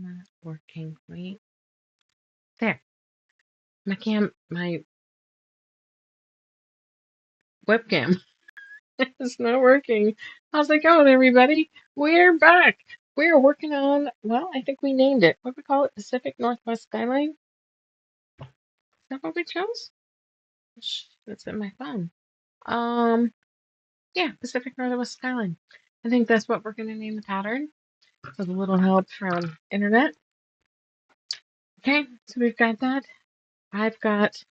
not working. Wait. There. My webcam is not working. How's it going, everybody? We're back. We're working on, well, I think we named it. What do we call it? Pacific Northwest Skyline? Is that what we chose? That's in my phone. Um, yeah, Pacific Northwest Skyline. I think that's what we're going to name the pattern with a little help from internet. Okay, so we've got that. I've got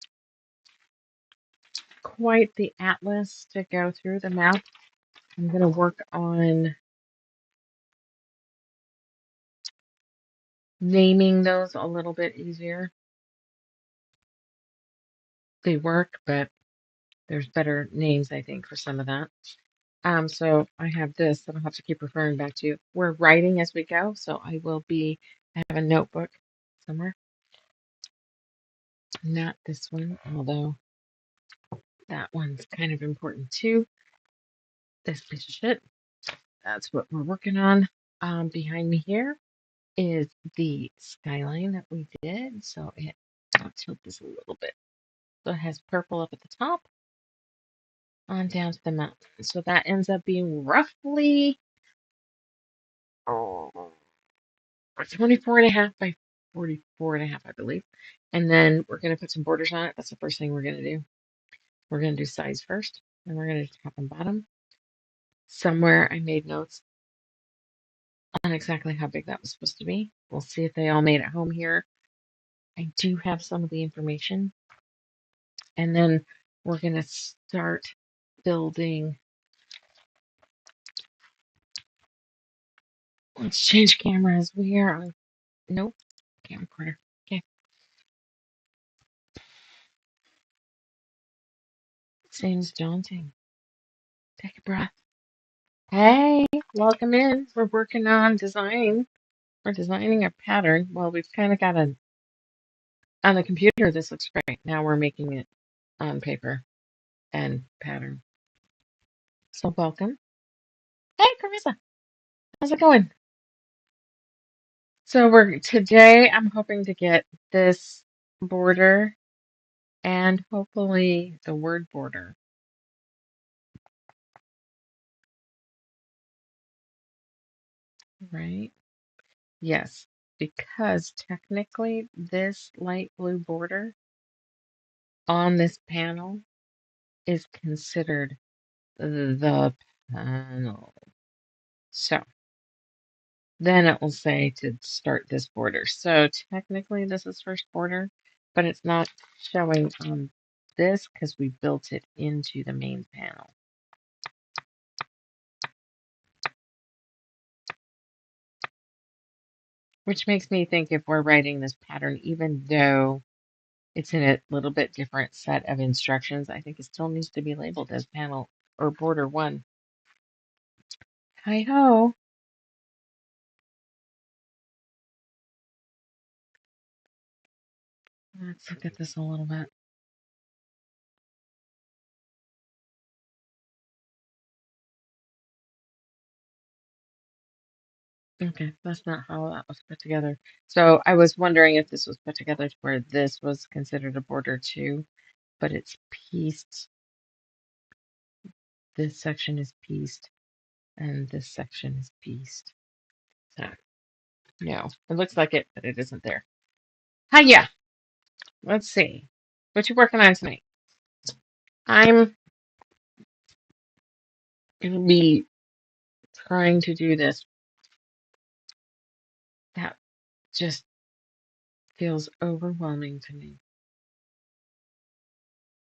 quite the atlas to go through, the map. I'm going to work on naming those a little bit easier. They work, but there's better names, I think, for some of that. So I have this that I'll have to keep referring back to. We're writing as we go, so I have a notebook somewhere. Not this one, although that one's kind of important too. This piece of shit. That's what we're working on. Behind me here is the skyline that we did. So I'll tilt this a little bit. So it has purple up at the top on down to the mountain. So that ends up being roughly 24.5 by 44.5, I believe. And then we're going to put some borders on it. That's the first thing we're going to do. We're going to do sides first, and we're going to do top and bottom. Somewhere I made notes on exactly how big that was supposed to be. We'll see if they all made it home here. I do have some of the information. And then we're going to start building. Let's change cameras. We are on, nope, camcorder. Okay. Seems daunting. Take a breath. Hey, welcome in. We're working on design. We're designing a pattern. Well, we've kind of got on the computer, this looks great. Now we're making it on paper and pattern. So welcome. Hey, Carissa. How's it going? So today I'm hoping to get this border and hopefully the word border. Right? Yes, because technically this light blue border on this panel is considered the panel. So then it will say to start this border. So technically this is first border, but it's not showing on this because we built it into the main panel. Which makes me think if we're writing this pattern, even though it's in a little bit different set of instructions, I think it still needs to be labeled as panel or border 1. Hi ho. Let's look at this a little bit. Okay, that's not how that was put together. So I was wondering if this was put together to where this was considered a border too, but it's pieced. This section is pieced, and this section is pieced. So, no, it looks like it, but it isn't there. Hiya! Let's see. What you working on tonight? I'm gonna be trying to do this. That just feels overwhelming to me.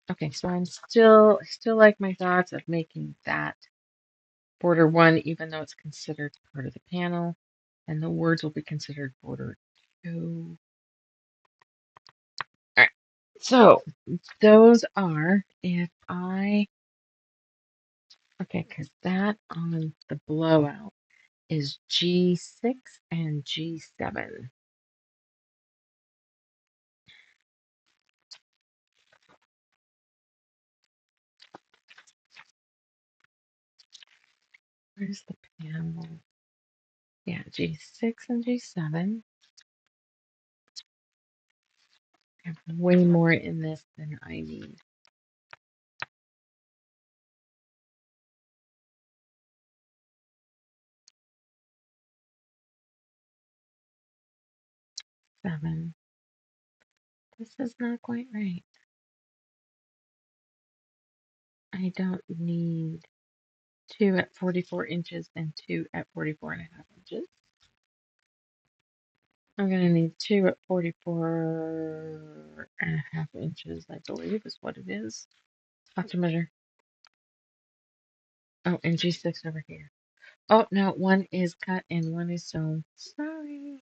Okay, so I'm still like my thoughts of making that border 1, even though it's considered part of the panel, and the words will be considered border 2. All right, so those are okay, because that on the blowout is G6 and G7. Where's the panel? Yeah, G6 and G7. I have way more in this than I need. Seven. This is not quite right. I don't need two at 44 inches and two at 44.5 inches. I'm going to need two at 44.5 inches, I believe is what it is. I'll have to measure. Oh, and G6 over here. Oh, no, one is cut and one is sewn. Sorry.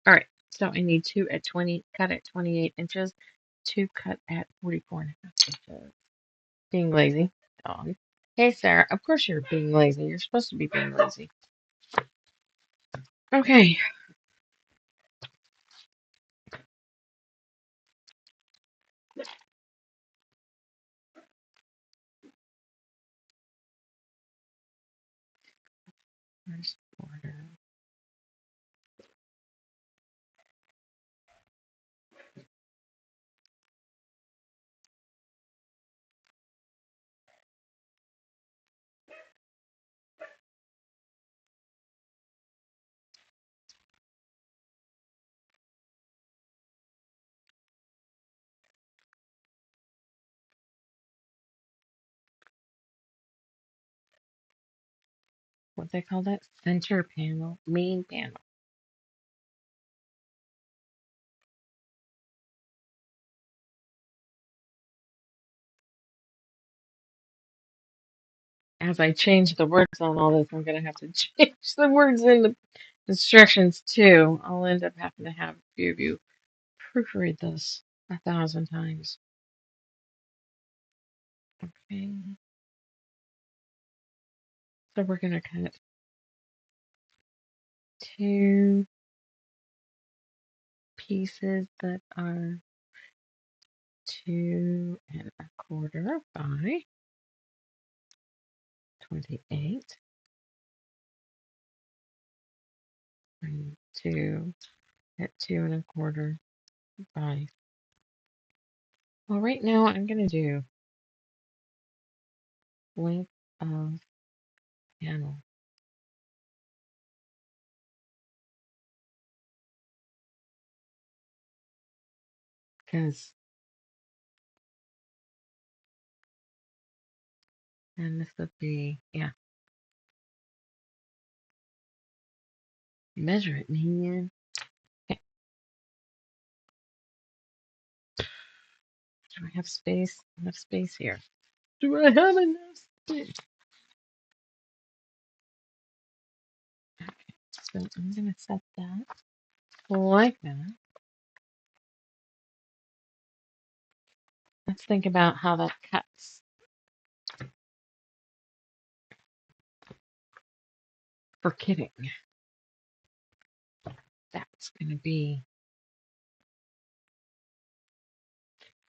All right, so I need two at 20, cut at 28 inches, two cut at 44.5 inches. Being lazy. Dog. Hey, Sarah, of course you're being lazy. You're supposed to be being lazy. Okay. First order. What they call that? Center panel, main panel. As I change the words on all this, I'm going to have to change the words in the instructions too. I'll end up having to have a few of you proofread this 1,000 times. Okay. So we're going to cut two pieces that are 2¼ by 28 and two at 2¼ by. Well, right now I'm going to do length of panel because, and this would be, yeah, measure it, man. Okay. Do I have space? Enough space here. Do I have enough space? Okay, so I'm going to set that like that. Let's think about how that cuts for kidding. That's going to be,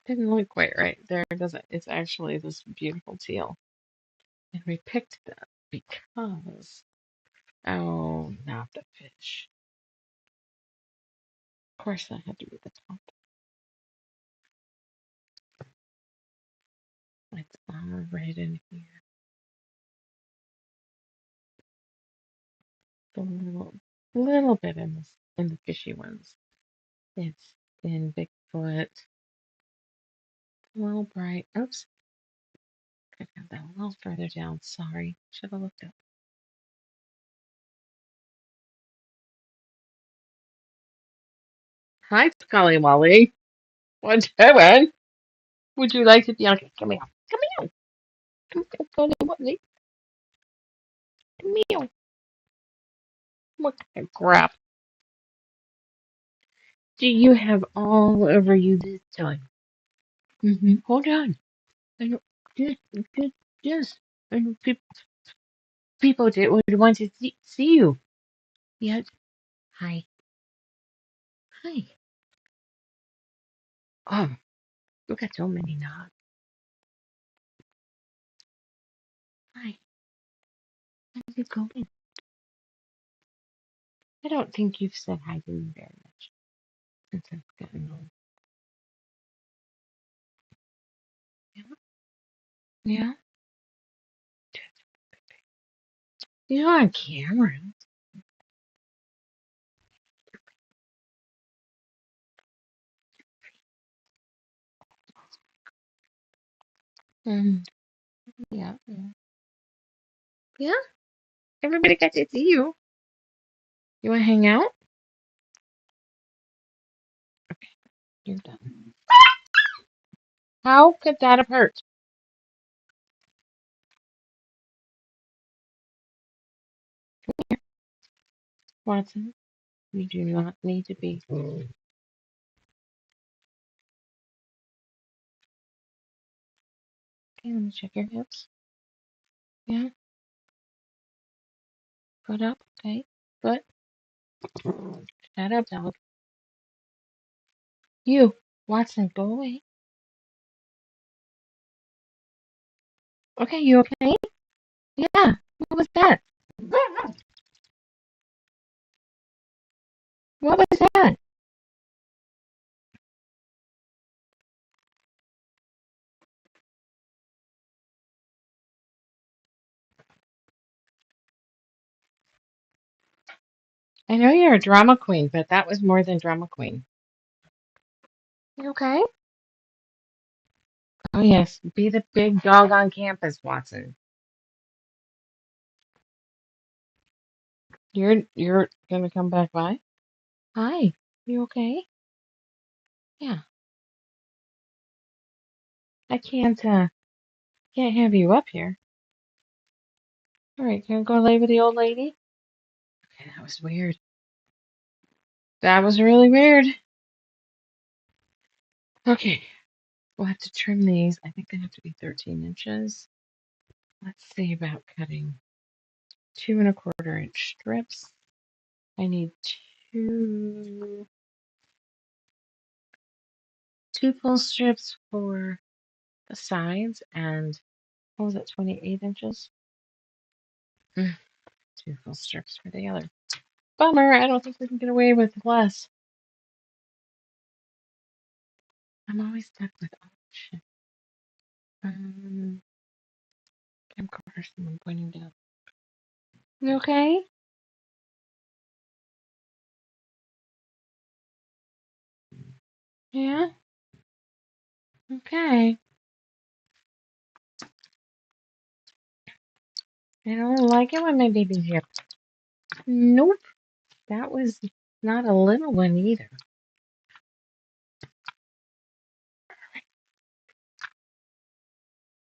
didn't look quite right there, does it? It's actually this beautiful teal. And we picked that because, oh, not the fish. Of course, that had to be the top. It's all right in here. A little bit in this, in the fishy ones. It's in Bigfoot. A little bright. Oops. Could have that a little further down. Sorry. Should have looked up. Hi, Scully Wally. What's doing? Would you like to be on? Come here. Come here. Come here, Scully Wally. Come here. What kind of crap do you have all over you this time? Hold on. I don't, just, just, I don't, people did would want to see you. Yes. Hi. Hi. Oh, you got so many knobs. Hi. How's it going? I don't think you've said hi to me very much since I've gotten home. Yeah. Yeah. You're on camera. Mm, yeah. Yeah. Yeah. Everybody got to see you. You want to hang out? Okay. You're done. How could that have hurt? Watson, you do not need to be. Okay, let me check your hips. Yeah. Foot up. Okay. Foot. Shut up, dog. You, Watson, go away. Okay, you okay? Yeah. What was that? What was that? I know you're a drama queen, but that was more than drama queen. You okay? Oh yes, be the big dog on campus, Watson. You're gonna come back by? Hi. You okay? Yeah. I can't have you up here. All right, can I go lay with the old lady? Okay, that was weird. That was really weird. Okay, we'll have to trim these. I think they have to be 13 inches. Let's see about cutting 2¼ inch strips. I need two two full strips for the sides and what was it, 28 inches? Mm, two full strips for the other. Bummer, I don't think we can get away with less. I'm always stuck with oh shit. Camcorder, someone pointing down. You okay? Yeah? Okay. I don't like it when my baby's here. Nope. That was not a little one either.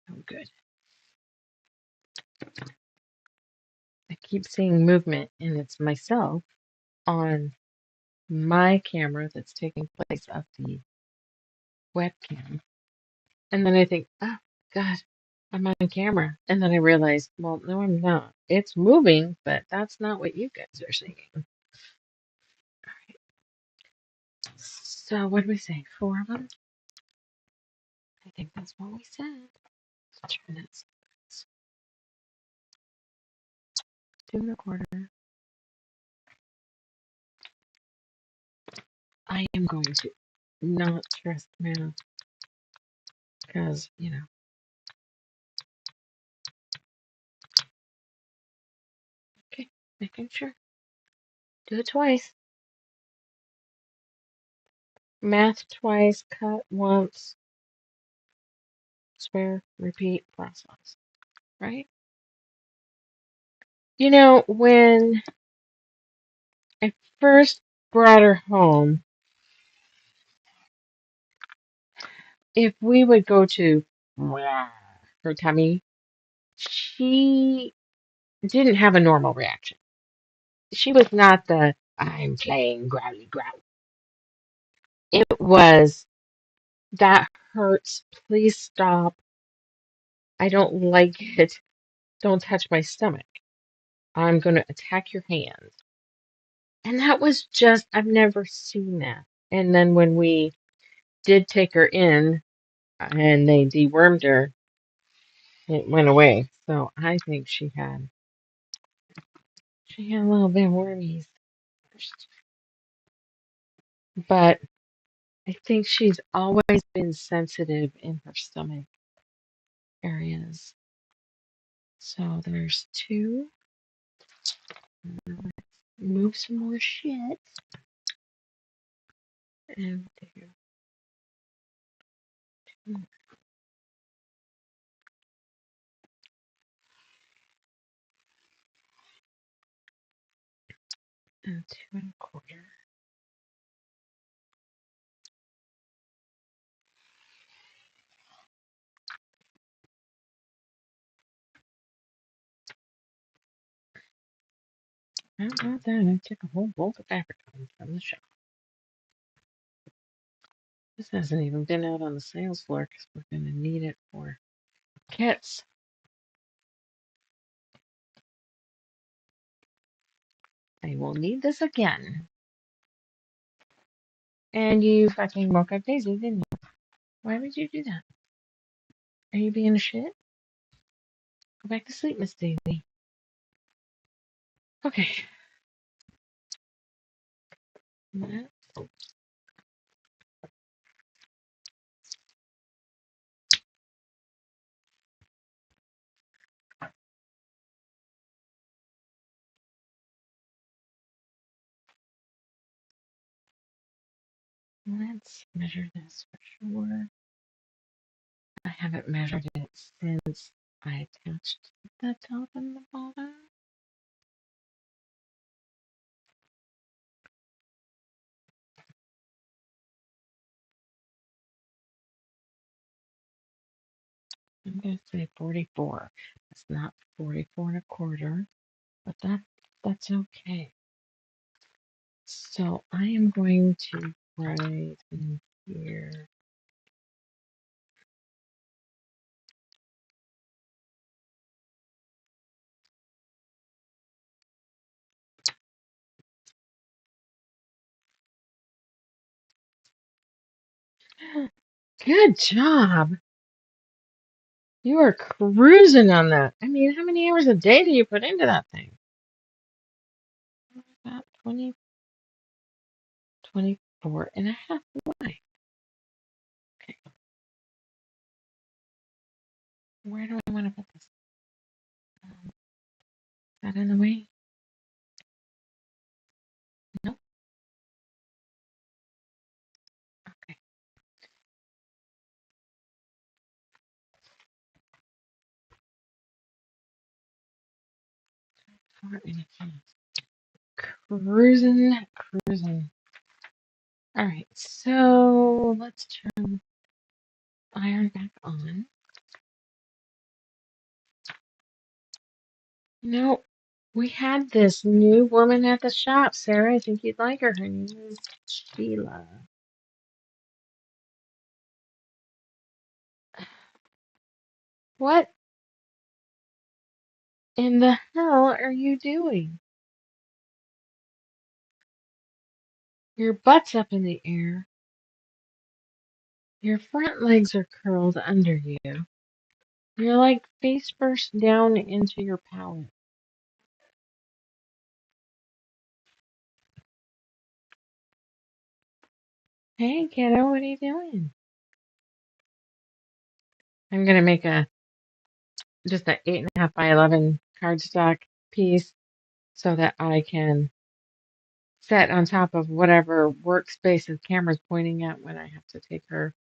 Oh, good. I keep seeing movement, and it's myself on my camera that's taking place of the webcam. And then I think, oh, God, I'm on camera. And then I realize, well, no, I'm not. It's moving, but that's not what you guys are seeing. So, what did we say? 4 of them? I think that's what we said. Let's try that. 2¼ I am going to not trust math because, okay, making sure. Do it twice. Math twice, cut once, swear, repeat, process. Right? When I first brought her home, if we would go to her tummy, she didn't have a normal reaction. She was not the I'm playing growly growl. It was that hurts. Please stop. I don't like it. Don't touch my stomach. I'm going to attack your hand. And that was just, I've never seen that. And then when we did take her in and they dewormed her, it went away. So I think she had a little bit of wormies. first. But I think she's always been sensitive in her stomach areas. So there's two. Let's move some more shit. And do two and 2 1/4. How about that? I took a whole bolt of apricot from the shop. This hasn't even been out on the sales floor because we're going to need it for kits. I will need this again. And you fucking woke up Daisy, didn't you? Why would you do that? Are you being a shit? Go back to sleep, Miss Daisy. Okay. Let's measure this for sure. I haven't measured it since I attached the top and the bottom. I'm going to say 44. It's not 44 1/4, but that's okay. So I am going to write in here. Good job. You are cruising on that. I mean, how many hours a day do you put into that thing? About 20, 24.5. Why? Okay. Where do I want to put this? Is that in the way? No. Okay. 4.5. Cruising. All right, so let's turn the iron back on. No, we had this new woman at the shop, Sarah. I think you'd like her. Her name is Sheila. What in the hell are you doing? Your butt's up in the air. Your front legs are curled under you. You're like face first down into your pallet. Hey, kiddo, what are you doing? I'm gonna make just a 8.5 by 11 cardstock piece so that I can set on top of whatever workspace the camera's pointing at when I have to take her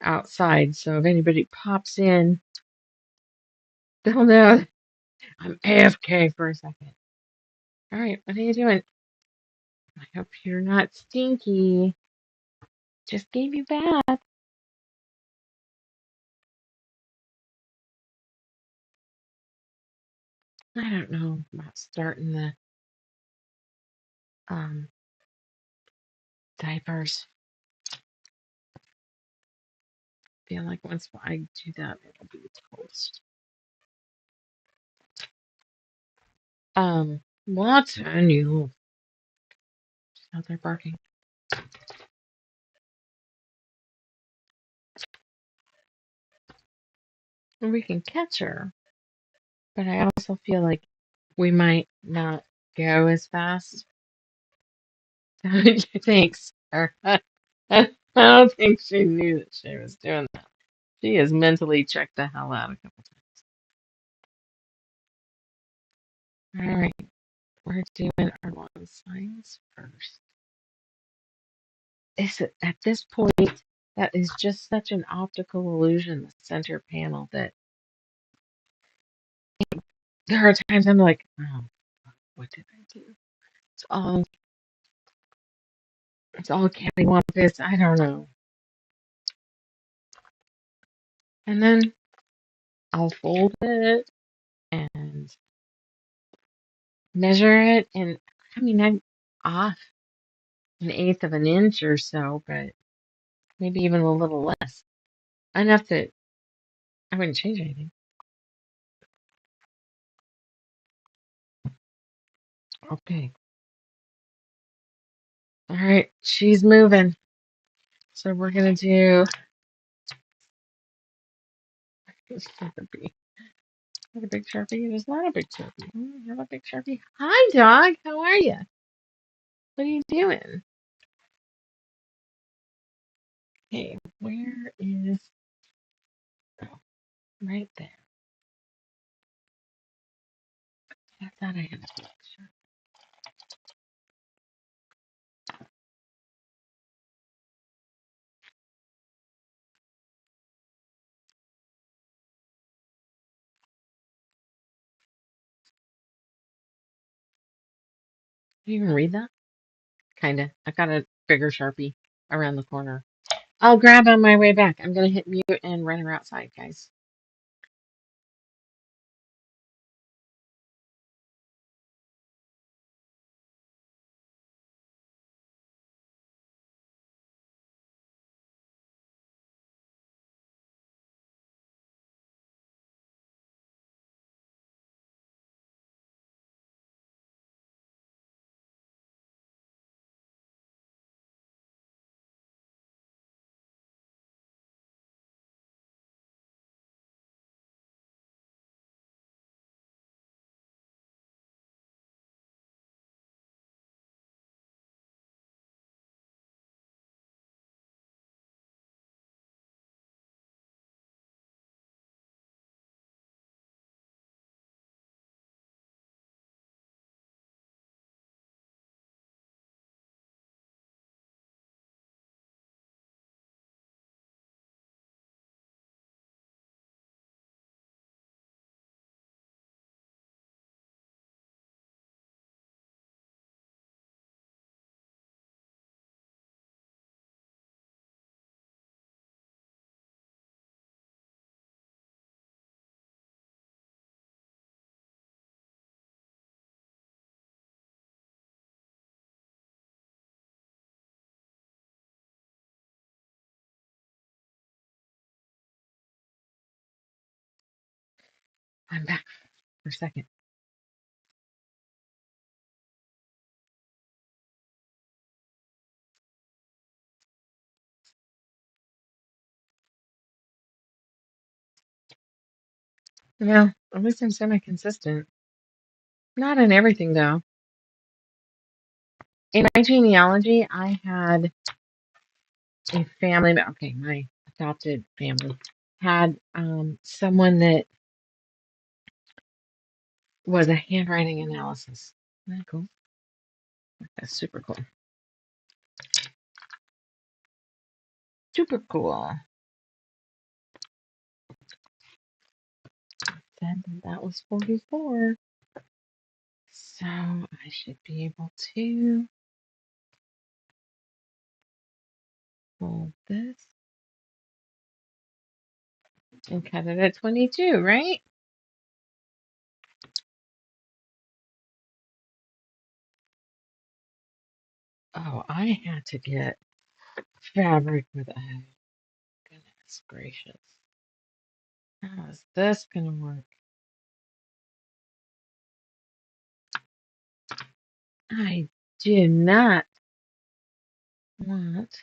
outside. So if anybody pops in, they'll know I'm AFK for a second. All right, what are you doing? I hope you're not stinky. Just gave you bath. I don't know about starting the um, diapers. Feel like once I do that, it'll be toast. Watson, you out there barking. And we can catch her, but I also feel like we might not go as fast Thanks. I don't think she knew that she was doing that. She has mentally checked the hell out a couple times. All right, we're doing our lawn signs first. Is it at this point that is just such an optical illusion, the center panel, that there are times I'm like, oh, what did I do? It's all it's all cattywampus. I don't know. And then I'll fold it and measure it, and I mean I'm off an eighth of an inch or so, but maybe even a little less. Enough that I wouldn't change anything. Okay. All right, she's moving. So we're gonna do this Sharpie. Not a big Sharpie. It is not a big Sharpie. I have a big Sharpie. Hi, dog. How are you? What are you doing? Okay, where is? Oh, right there. I thought I had a big Sharpie. Can you even read that? Kinda. I got a bigger Sharpie around the corner. I'll grab on my way back. I'm gonna hit mute and run her outside, guys. I'm back for a second. Well, at least I'm semi-consistent. Not in everything, though. In my genealogy, I had a family, okay, my adopted family had someone that was a handwriting analysis. Isn't that cool? That's super cool. Super cool. Said that was 44. So I should be able to fold this and cut it at 22, right? Oh, I had to get fabric with a goodness gracious. How is this gonna work? I do not want.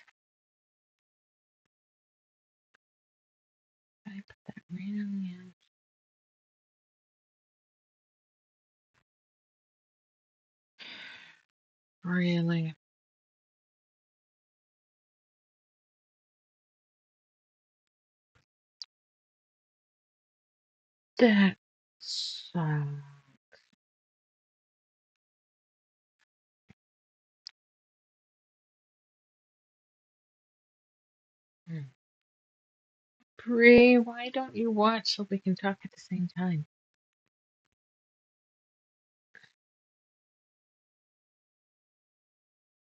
I put that right on the end. Really? That sucks. Bree, why don't you watch so we can talk at the same time?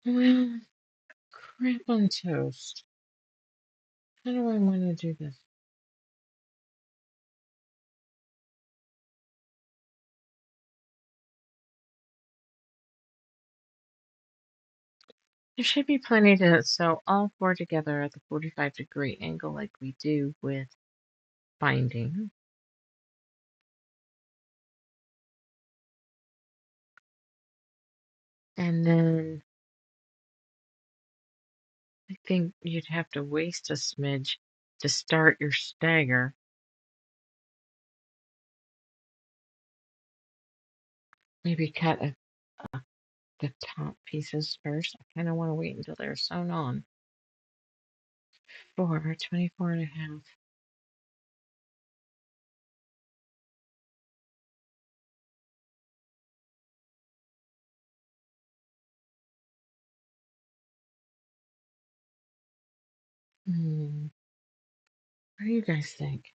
Well, crap on toast. How do I want to do this? There should be plenty to sew all four together at the 45-degree angle like we do with binding. And then I think you'd have to waste a smidge to start your stagger. Maybe cut the top pieces first. I kind of want to wait until they're sewn on. 24 and a half. What do you guys think?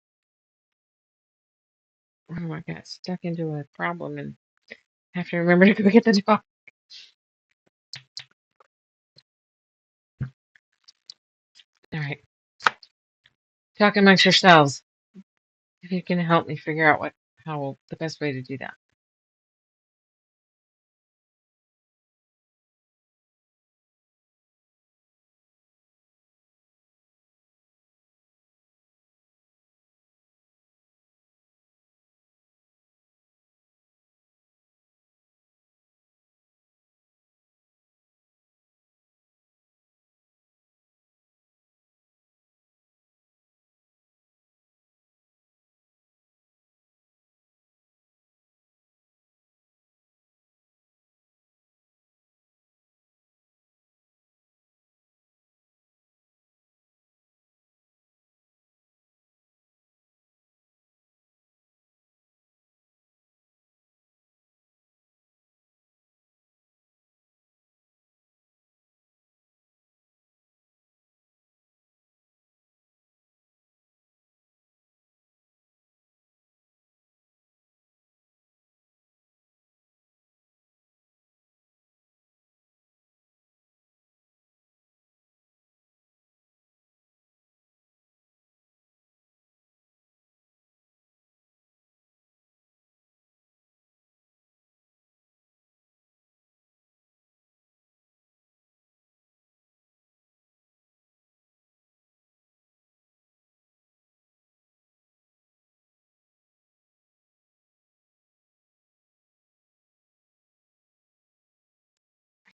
Oh, I got stuck into a problem and have to remember to go get the dog. All right. Talk amongst yourselves. If you can help me figure out how the best way to do that.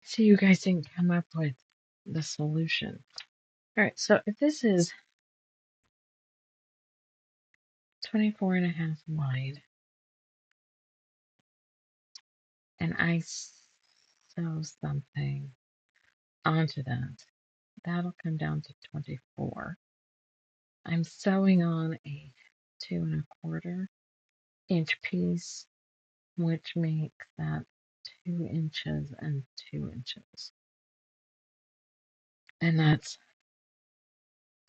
So you guys didn't come up with the solution. All right, so if this is 24 and a half wide, and I sew something onto that, that'll come down to 24. I'm sewing on a 2¼ inch piece, which makes that 2 inches and 2 inches. And that's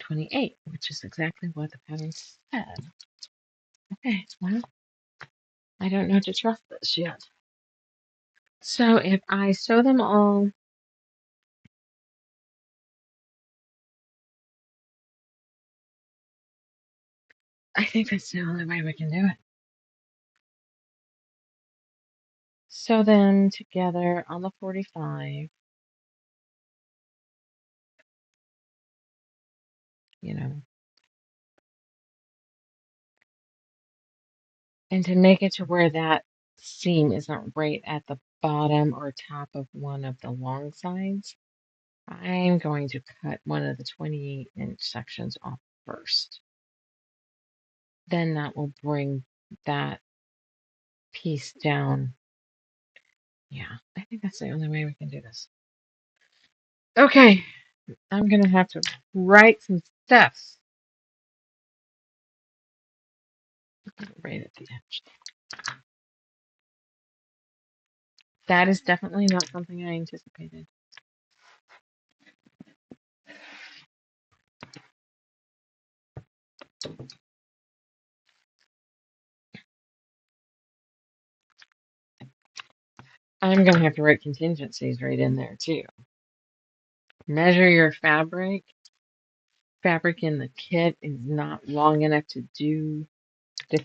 28, which is exactly what the pattern said. Okay, well, I don't know to trust this yet. So if I sew them all, I think that's the only way we can do it. Sew them together on the 45, you know, and to make it to where that seam isn't right at the bottom or top of one of the long sides, I'm going to cut one of the 28-inch sections off first. Then that will bring that piece down. Yeah, I think that's the only way we can do this. Okay, I'm going to have to write some steps. Right at the edge. That is definitely not something I anticipated. I'm going to have to write contingencies right in there too. Measure your fabric. Fabric in the kit is not long enough to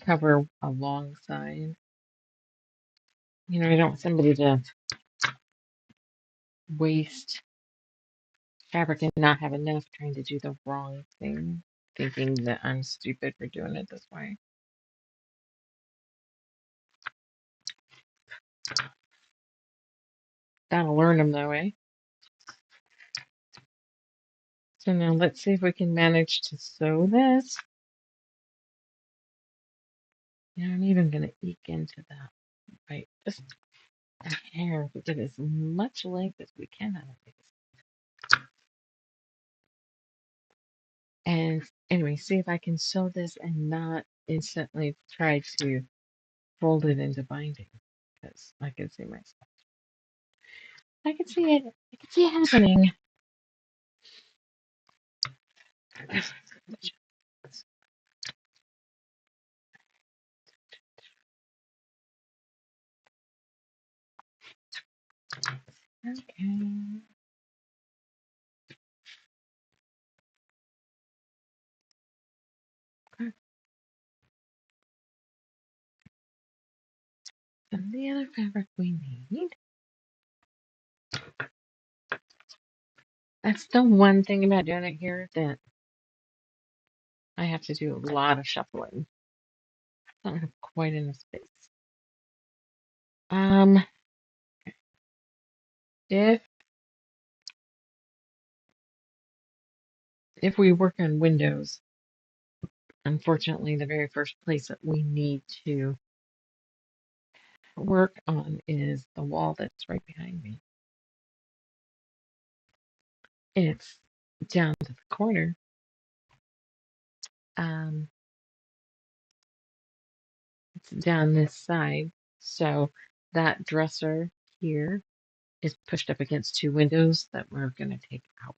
cover a long side. You know, I don't want somebody to waste fabric and not have enough trying to do the wrong thing, thinking that I'm stupid for doing it this way. That'll learn them though, eh? So now let's see if we can manage to sew this. Yeah, I'm even going to eke into that, right? Just a hair to get as much length as we can out of it. And anyway, see if I can sew this and not instantly try to fold it into binding. Because I can see myself. I can see it. I can see it happening. Okay. And the other fabric we need. That's the one thing about doing it here that I have to do a lot of shuffling. I don't have quite enough space. If we work on windows, unfortunately, the very first place that we need to work on is the wall that's right behind me. It's down to the corner. It's down this side. So that dresser here is pushed up against two windows that we're going to take out.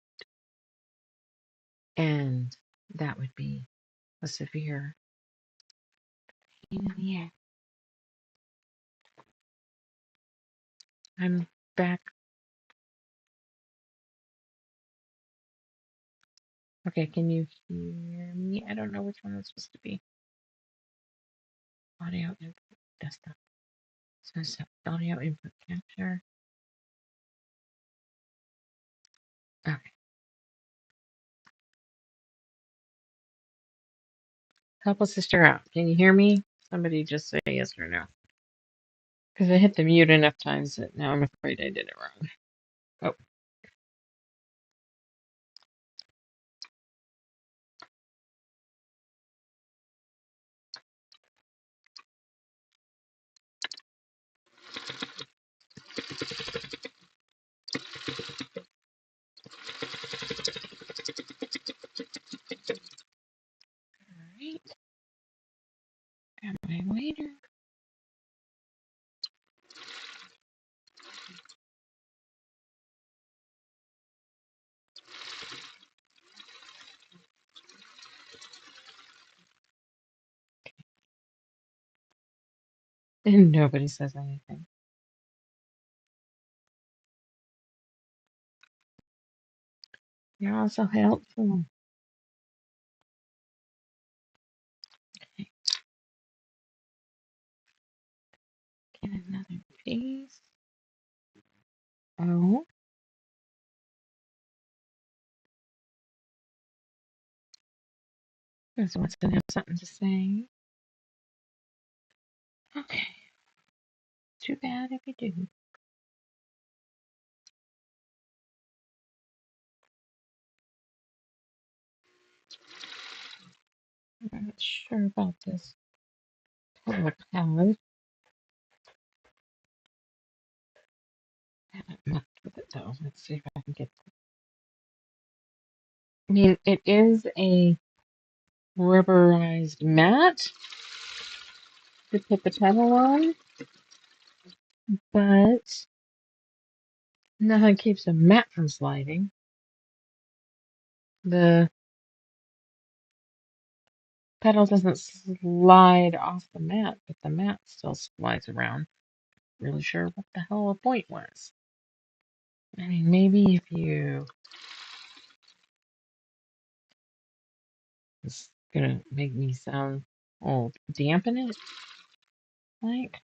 And that would be a severe pain in the ass. I'm back. Okay, can you hear me? I don't know which one it's supposed to be. Audio input desktop. So it's audio input capture. Okay. Help a sister out. Can you hear me? Somebody just say yes or no. Because I hit the mute enough times that now I'm afraid I did it wrong. Oh. Alright. Got my waiter. And nobody says anything. You're also helpful. Okay. Get another piece. Oh. This one's gonna have something to say. Okay. Too bad if you do. I'm not sure about this color palette. I haven't mucked with it though. Let's see if I can get. I mean, it is a rubberized mat, to put the pedal on, but nothing keeps the mat from sliding. The pedal doesn't slide off the mat, but the mat still slides around. Really sure what the hell the point was. I mean, maybe if you... It's gonna make me sound old. Dampen it? Like?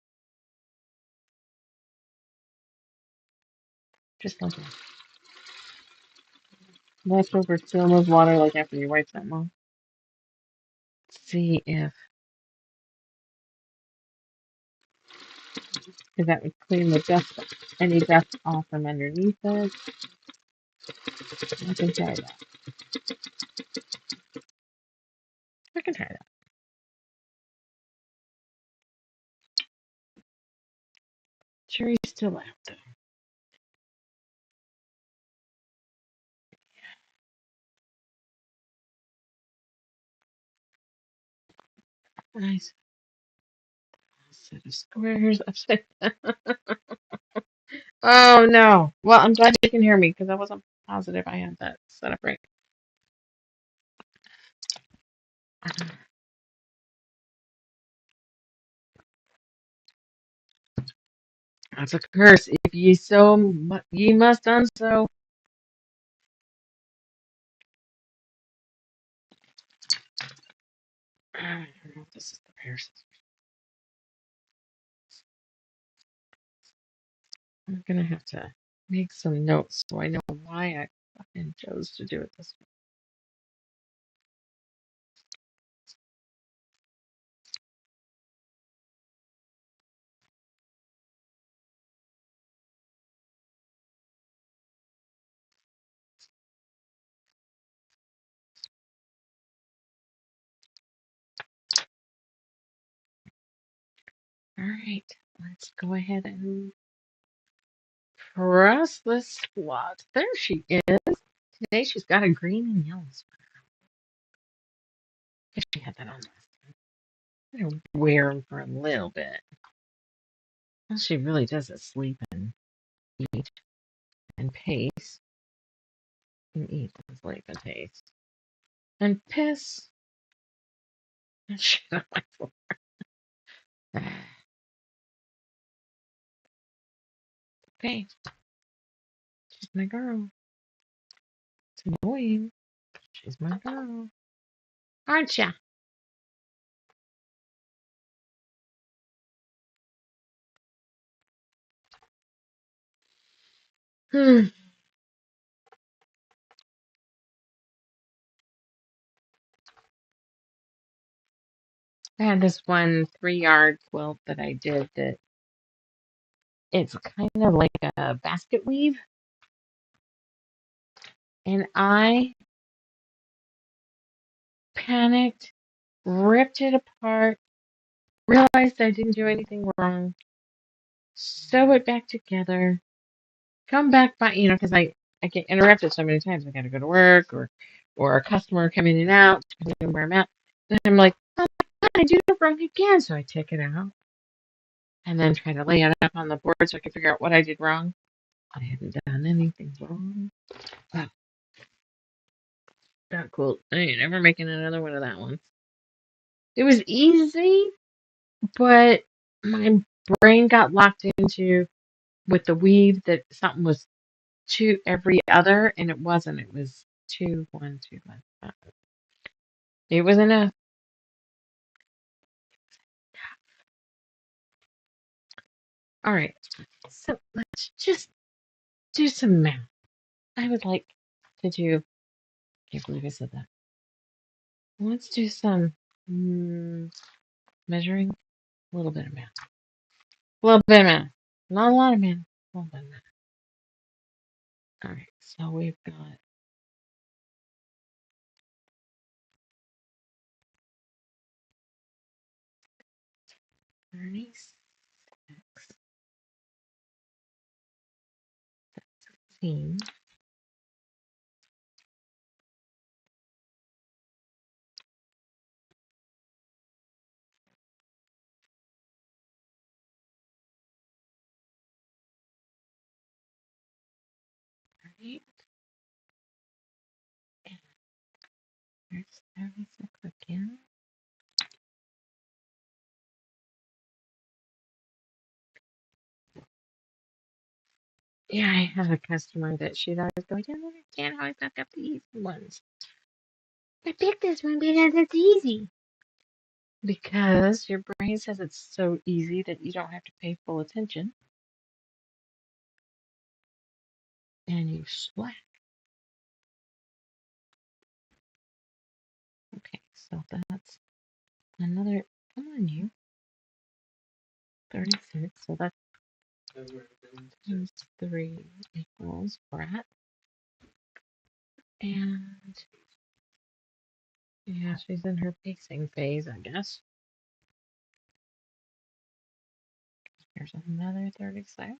Just like that. Leftover still with water, like after you wipe something off. See if that would clean the dust, any dust off from underneath it. I can try that. I can try that. Cherry's still out though. Nice set of squares upside down. Oh no. Well, I'm glad you can hear me because I wasn't positive I had that set up right. That's a curse. If ye sow, ye must unsow. I don't know if this is the pear scissors. I'm gonna have to make some notes so I know why I fucking chose to do it this way. All right, let's go ahead and press this slot. There she is. Today she's got a green and yellow sweater. I guess she had that on last time. I'm gonna wear them for a little bit. All she really does is sleep and eat and pace. And eat and sleep and pace. And piss and shit on my floor. Okay, she's my girl. It's annoying. She's my girl. Aren't ya? Hmm. I had this one 3-yard quilt that I did that it's kind of like a basket weave. And I panicked, ripped it apart, realized I didn't do anything wrong, sew it back together, come back by, because I get interrupted so many times. I got to go to work or a customer coming in and out, depending on where I'm at. And I'm like, oh my God, I did it wrong again. So I take it out and then try to lay it up on the board so I can figure out what I did wrong. I hadn't done anything wrong. Oh, that cool. I ain't never making another one of that one. It was easy, but my brain got locked into with the weave that something was two every other, and it wasn't. It was two, one, two, one. It was enough. All right, so let's just do some math. I would like to do. Can't believe I said that. Let's do some measuring. A little bit of math. A little bit of math. Not a lot of math. A little bit of math. All right, so we've got 36, 16, Right. And there's 36 again. Yeah, I have a customer that she'd always go, I don't understand how I pick up the easy ones. I picked this one because it's easy. Because your brain says it's so easy that you don't have to pay full attention. And you slack. Okay, so that's another, come on you, 36. So that's times 3 equals brat. And yeah, she's in her pacing phase, I guess. Here's another 36.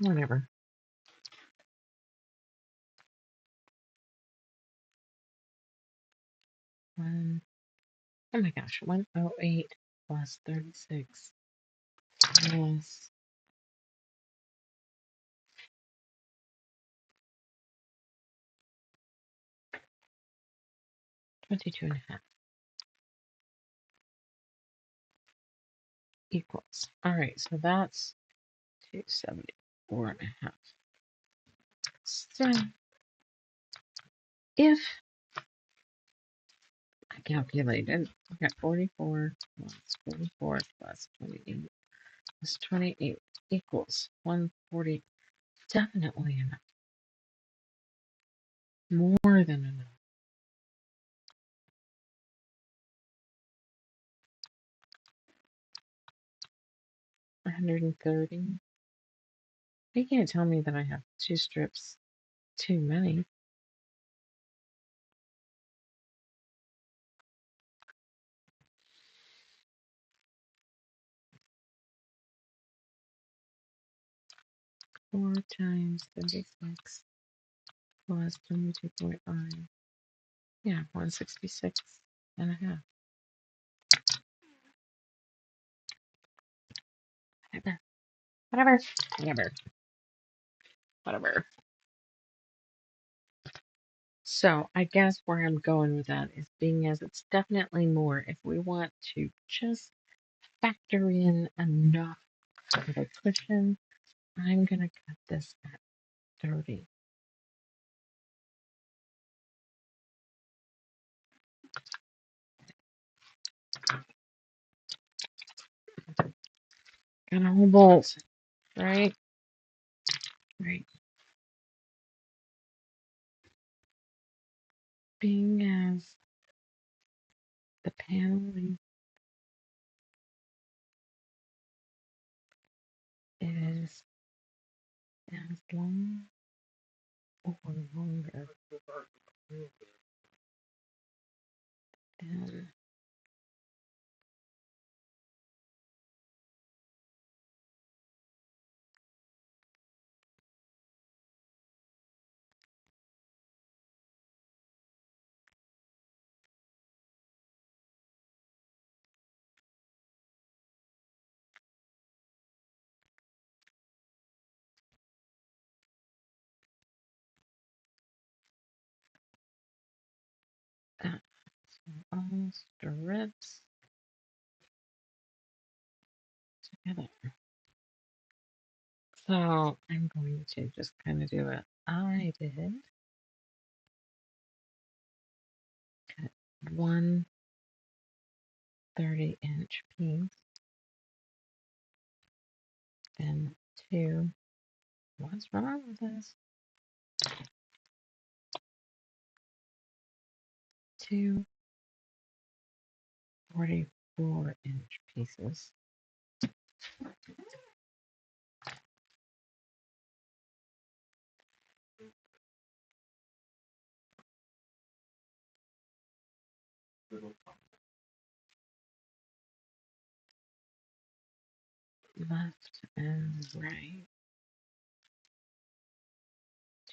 Whatever. Oh my gosh, 108 plus 36 plus 22 and a half equals. All right, so that's 274 and a half. So if I calculated, I got 44 plus 44 plus 28 plus 28 equals 140. Definitely enough. More than enough. 130. You can't tell me that I have 2 strips too many. Four times 36 plus 22.5. Yeah, 166 and a half. Whatever. Whatever. Whatever. Whatever. So I guess where I'm going with that is being as it's definitely more. If we want to just factor in enough of a cushion, I'm going to cut this at 30. Got a whole bolt, right? Right. Being as the paneling is as long or longer than that. So all strips together. So I'm going to just kind of do what I did. Cut one 30-inch piece, then two. What's wrong with this? Two 44-inch pieces. Left and right.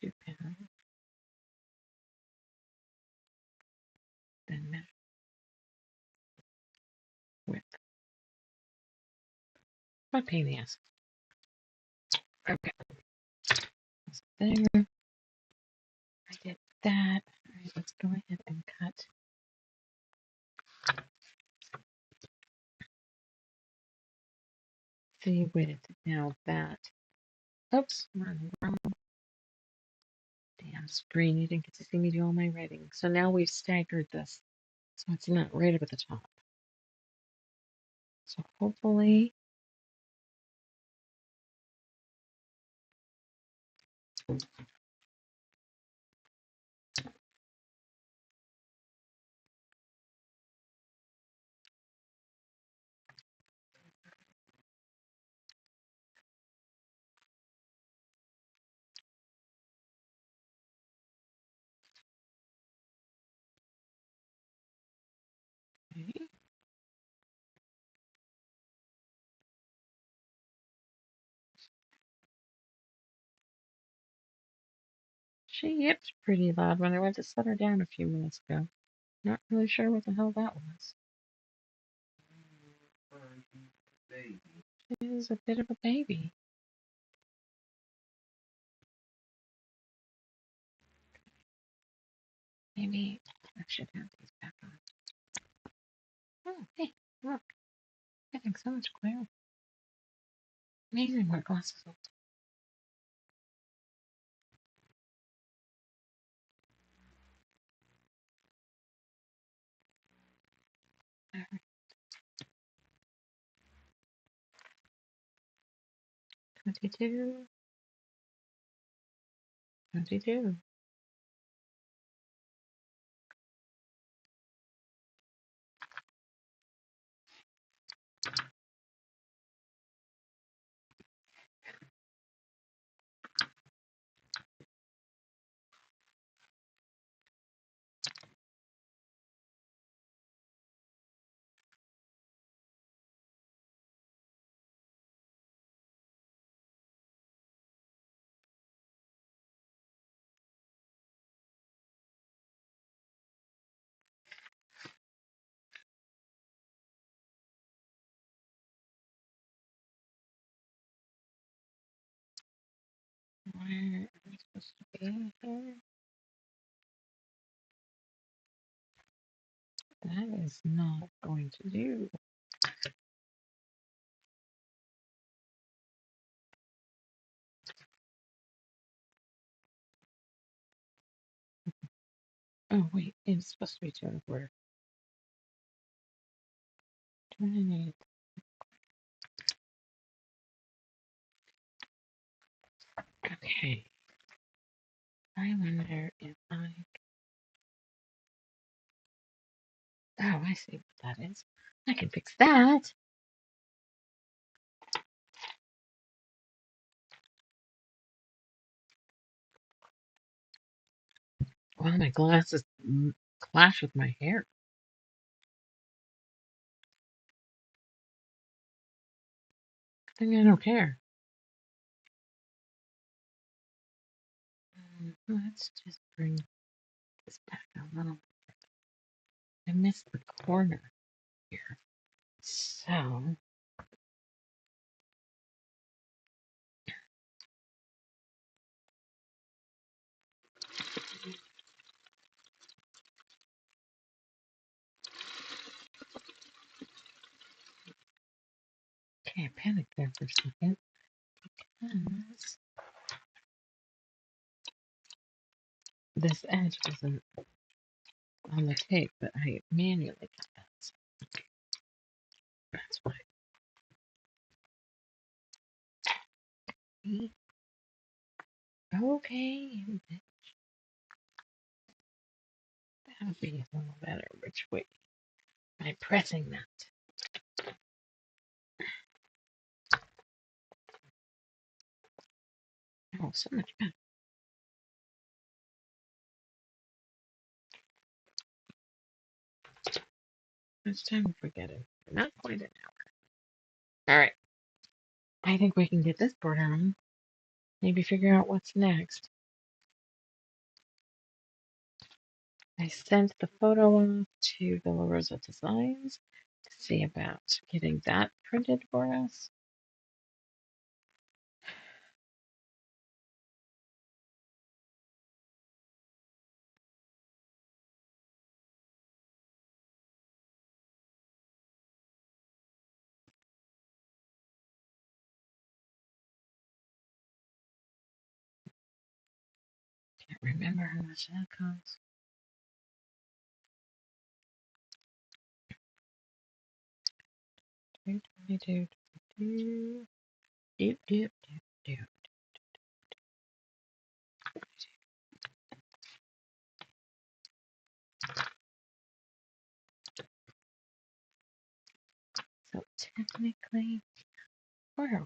2 pounds. Then measure. What pain in the ass. Okay. There. I did that. All right, let's go ahead and cut. See width. Now that. Oops, wrong. Damn screen. You didn't get to see me do all my writing. So now we've staggered this. So it's not right up at the top. So hopefully. Okay. She yipped pretty loud when I went to set her down a few minutes ago. Not really sure what the hell that was. She is a bit of a baby. Maybe I should have these back on. Oh, hey, look. Getting so much clearer. Amazing what glasses will do. All right. 22. 22. Where are we supposed to be here? That is not going to do. Oh, wait. It's supposed to be 2 1/4. 28. Okay. I wonder if I. Oh, I see what that is. I can fix that. Well, my glasses clash with my hair. Good thing I don't care. Let's just bring this back a little bit. I missed the corner here. So, okay, I panicked there for a second because this edge isn't on the tape, but I manually cut that. So that's why. Okay, that would be a little better. Which way? By pressing that. Oh, so much better. It's time to forget it. Not quite an hour. All right. I think we can get this border on. Maybe figure out what's next. I sent the photo off to Villa Rosa Designs to see about getting that printed for us. remember how much that costs. Do, do, do, do, do, do, do. So technically, we're okay.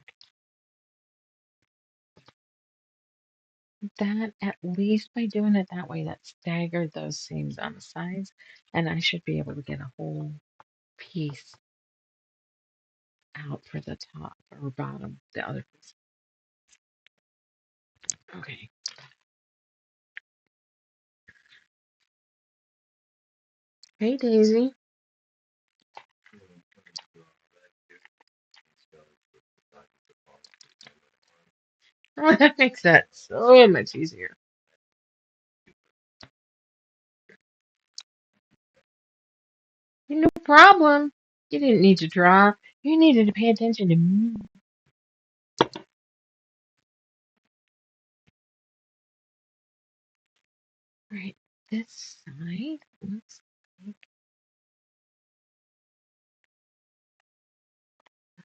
That, at least by doing it that way, that staggered those seams on the sides, and I should be able to get a whole piece out for the top or bottom, the other piece. Okay. Hey, Daisy. Oh, that makes that so much easier. No problem. You didn't need to draw. You needed to pay attention to me. Right, this side. Let's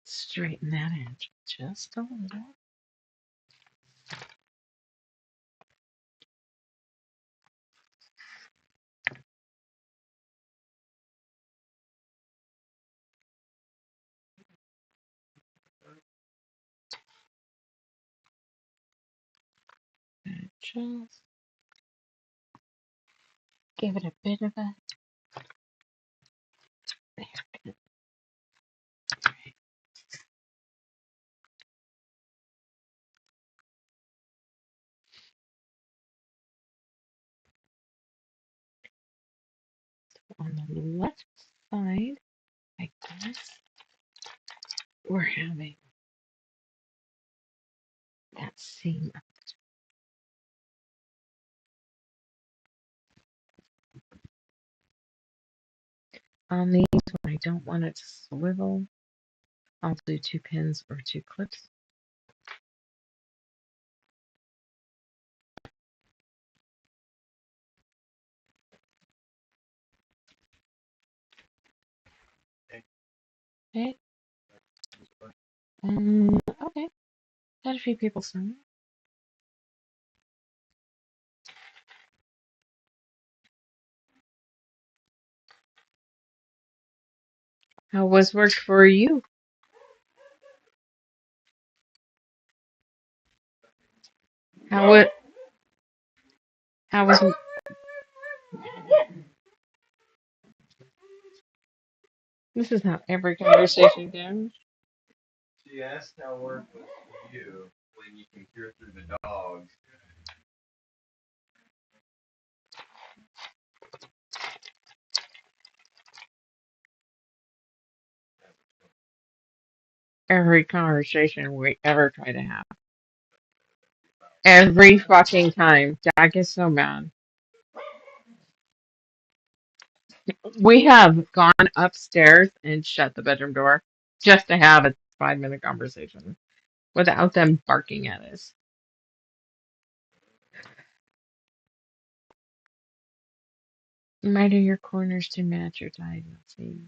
straighten that edge just a little. Just give it a bit of a. There. On the left side, I guess we're having that seam. On these, when I don't want it to swivel, I'll do 2 pins or 2 clips. Okay. Okay. Had a few people sign. How was work for you? How it? How was? This is how every conversation goes. She asked how work was for you when you can hear through the dogs. Every conversation we ever try to have. Every fucking time. Jack is so mad. We have gone upstairs and shut the bedroom door just to have a 5-minute conversation without them barking at us. Might have your corners to match your tie. Let's see.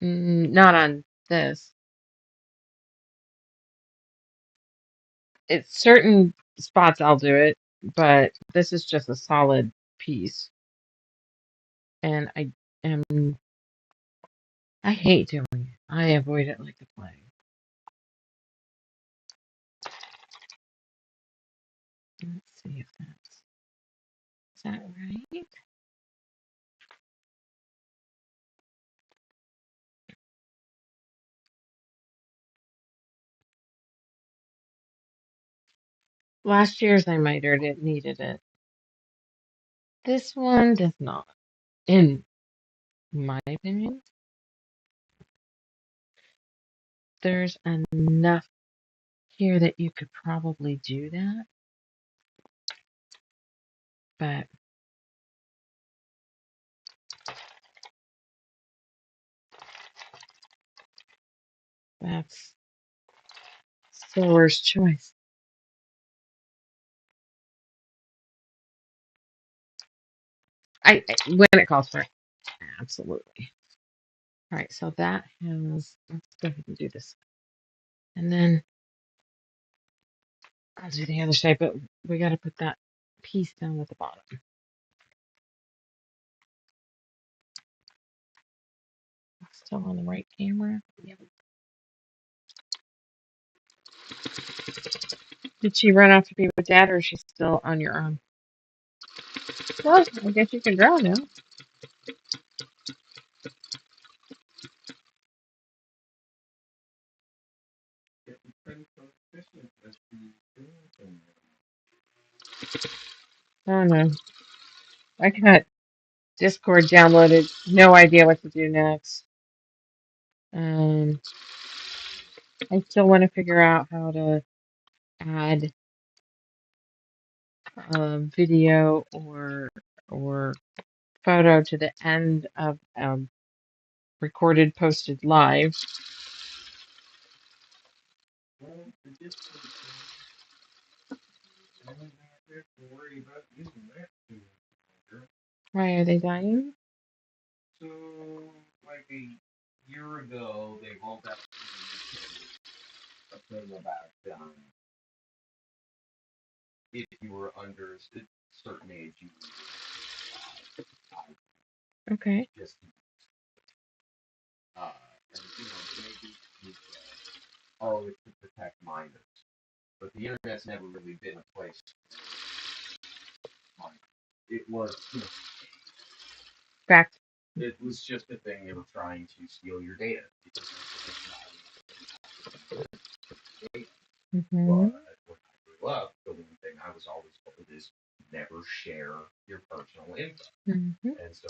Not on this. It's certain spots I'll do it, but this is just a solid piece. And I hate doing it. I avoid it like the plague. Let's see if is that right? Last year's I mitered it, needed it. This one does not, in my opinion. There's enough here that you could probably do that, but that's the worst choice. When it calls for it, absolutely. All right, so that has. Let's go ahead and do this, and then I'll do the other side. But we got to put that piece down at the bottom. Still on the right camera. Yep. Did she run off to be with Dad, or is she still on your arm? Well, I guess you can draw now. Oh no, I got Discord downloaded. No idea what to do next. Um, I still want to figure out how to add a video or photo to the end of recorded posted live. Well, the Discord thing, I don't have to worry about using that too much. Why are they dying? So, like a year ago, they rolled out a thing about if you were under a certain age, you Okay. just and maybe oh, it's to protect minors, but the internet's never really been a place. It was, Fact. it was just a thing they were trying to steal your data because Mm-hmm. But when I grew up, the one thing I was always told is never share your personal info. Mm-hmm. And so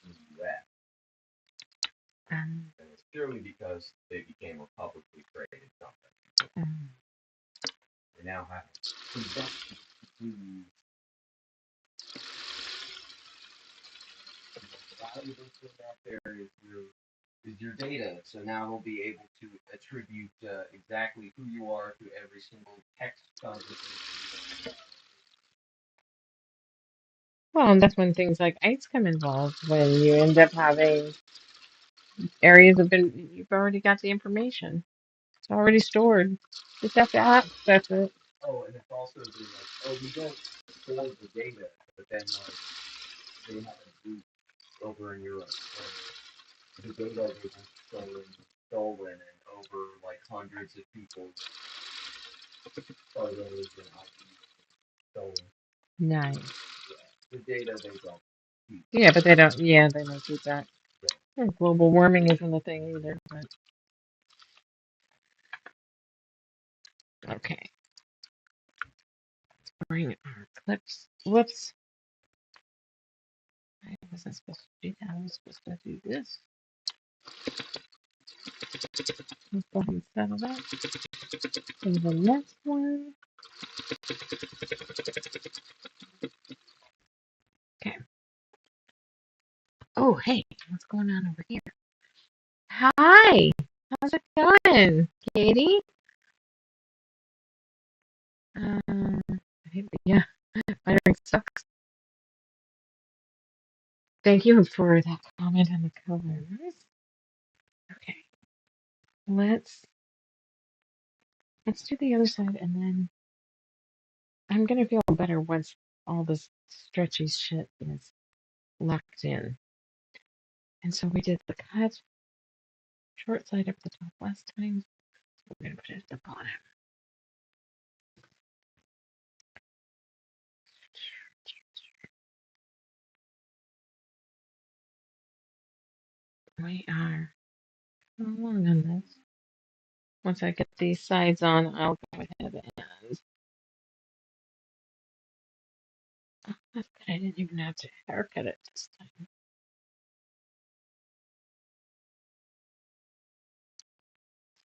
in the US. Um, And it's purely because they became a publicly traded company. um, They now have the valuable thing out there is your data. So now they'll be able to attribute exactly who you are to every single text conversation. well, and that's when things like ICE come involved, when you end up having areas have been, you've already got the information. It's already stored. Just have to access it. Oh, and it's also the we don't store the data, but then they have a group over in Europe where the data they've stolen and over like hundreds of people's photos and IDs stolen. Nice. Yeah, the data they don't keep. Yeah, but they don't. Yeah, they don't keep that. Yeah. Global warming isn't a thing either. But okay. Let's bring our clips. Whoops. I wasn't supposed to do that. I was supposed to do this. Let's go ahead and settle that. And the next one. Okay. Oh, hey, what's going on over here? Hi. How's it going, Katie? Yeah, my drink sucks. Thank you for that comment on the colors. Okay, let's do the other side, and then I'm gonna feel better once all this stretchy shit is locked in. And so we did the cut short side up the top last time. So we're gonna put it at the bottom. We are along on this. Once I get these sides on, I'll go ahead and. Oh, that's good. I didn't even have to haircut it this time.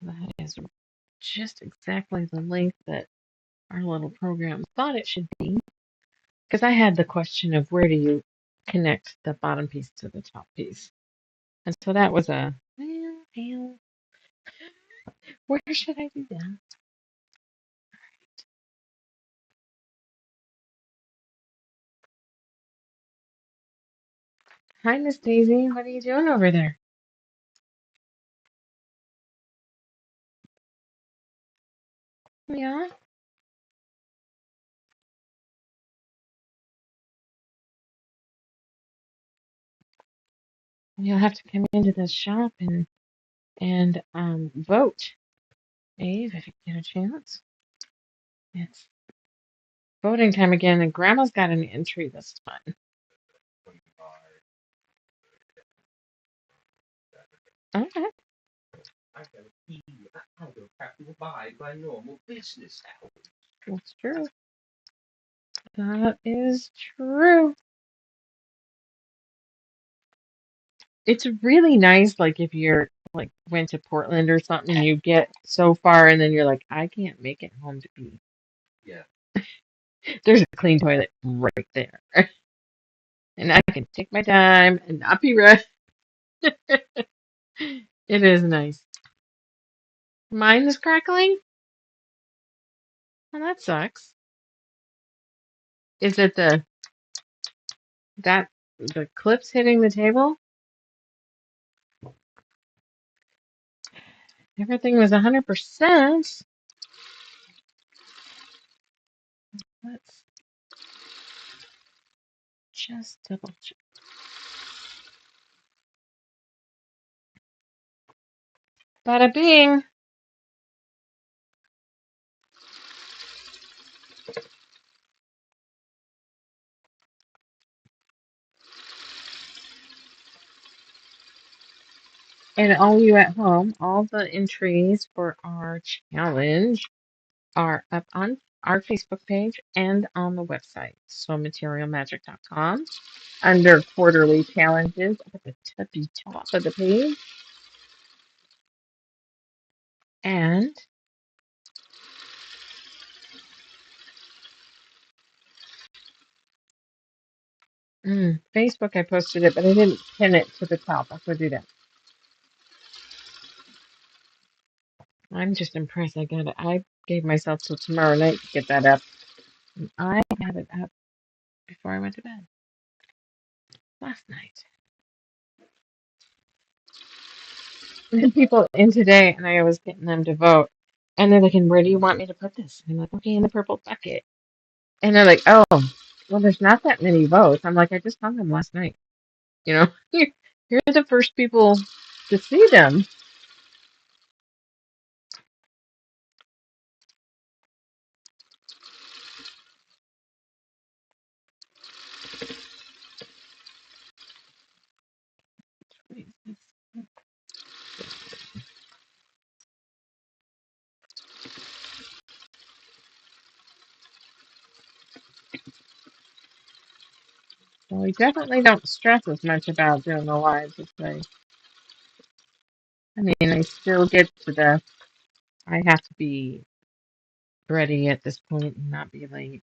That is just exactly the length that our little program thought it should be. Because I had the question of where do you connect the bottom piece to the top piece. And so that was a, well, where should I do that? Hi, Miss Daisy. What are you doing over there? Yeah, you'll have to come into the shop and vote, Dave, if you get a chance. It's voting time again, and Grandma's got an entry this time. Okay, I got a key. I don't have to abide by normal business hours. that's true. That is true. It's really nice, like if you're like went to Portland or something, you get so far and then you're like, I can't make it home to pee. Yeah. There's a clean toilet right there. And I can take my time and not be rushed. It is nice. Mine is crackling? Well, that sucks. Is it that the clips hitting the table? Everything was 100%. Let's just double check. Bada bing. And all you at home, all the entries for our challenge are up on our Facebook page and on the website, somaterialmagic.com, under quarterly challenges at the tippy top of the page. And Facebook, I posted it, but I didn't pin it to the top. I'll go do that. I'm just impressed. I gave myself till tomorrow night to get that up. And I had it up before I went to bed last night. And then people in today, and I was getting them to vote. And they're like, and where do you want me to put this? And I'm like, okay, in the purple bucket. And they're like, oh, well, there's not that many votes. I'm like, I just hung them last night. You know, you're the first people to see them. Well, we definitely don't stress as much about doing the lives as I mean, I still get to I have to be ready at this point and not be late.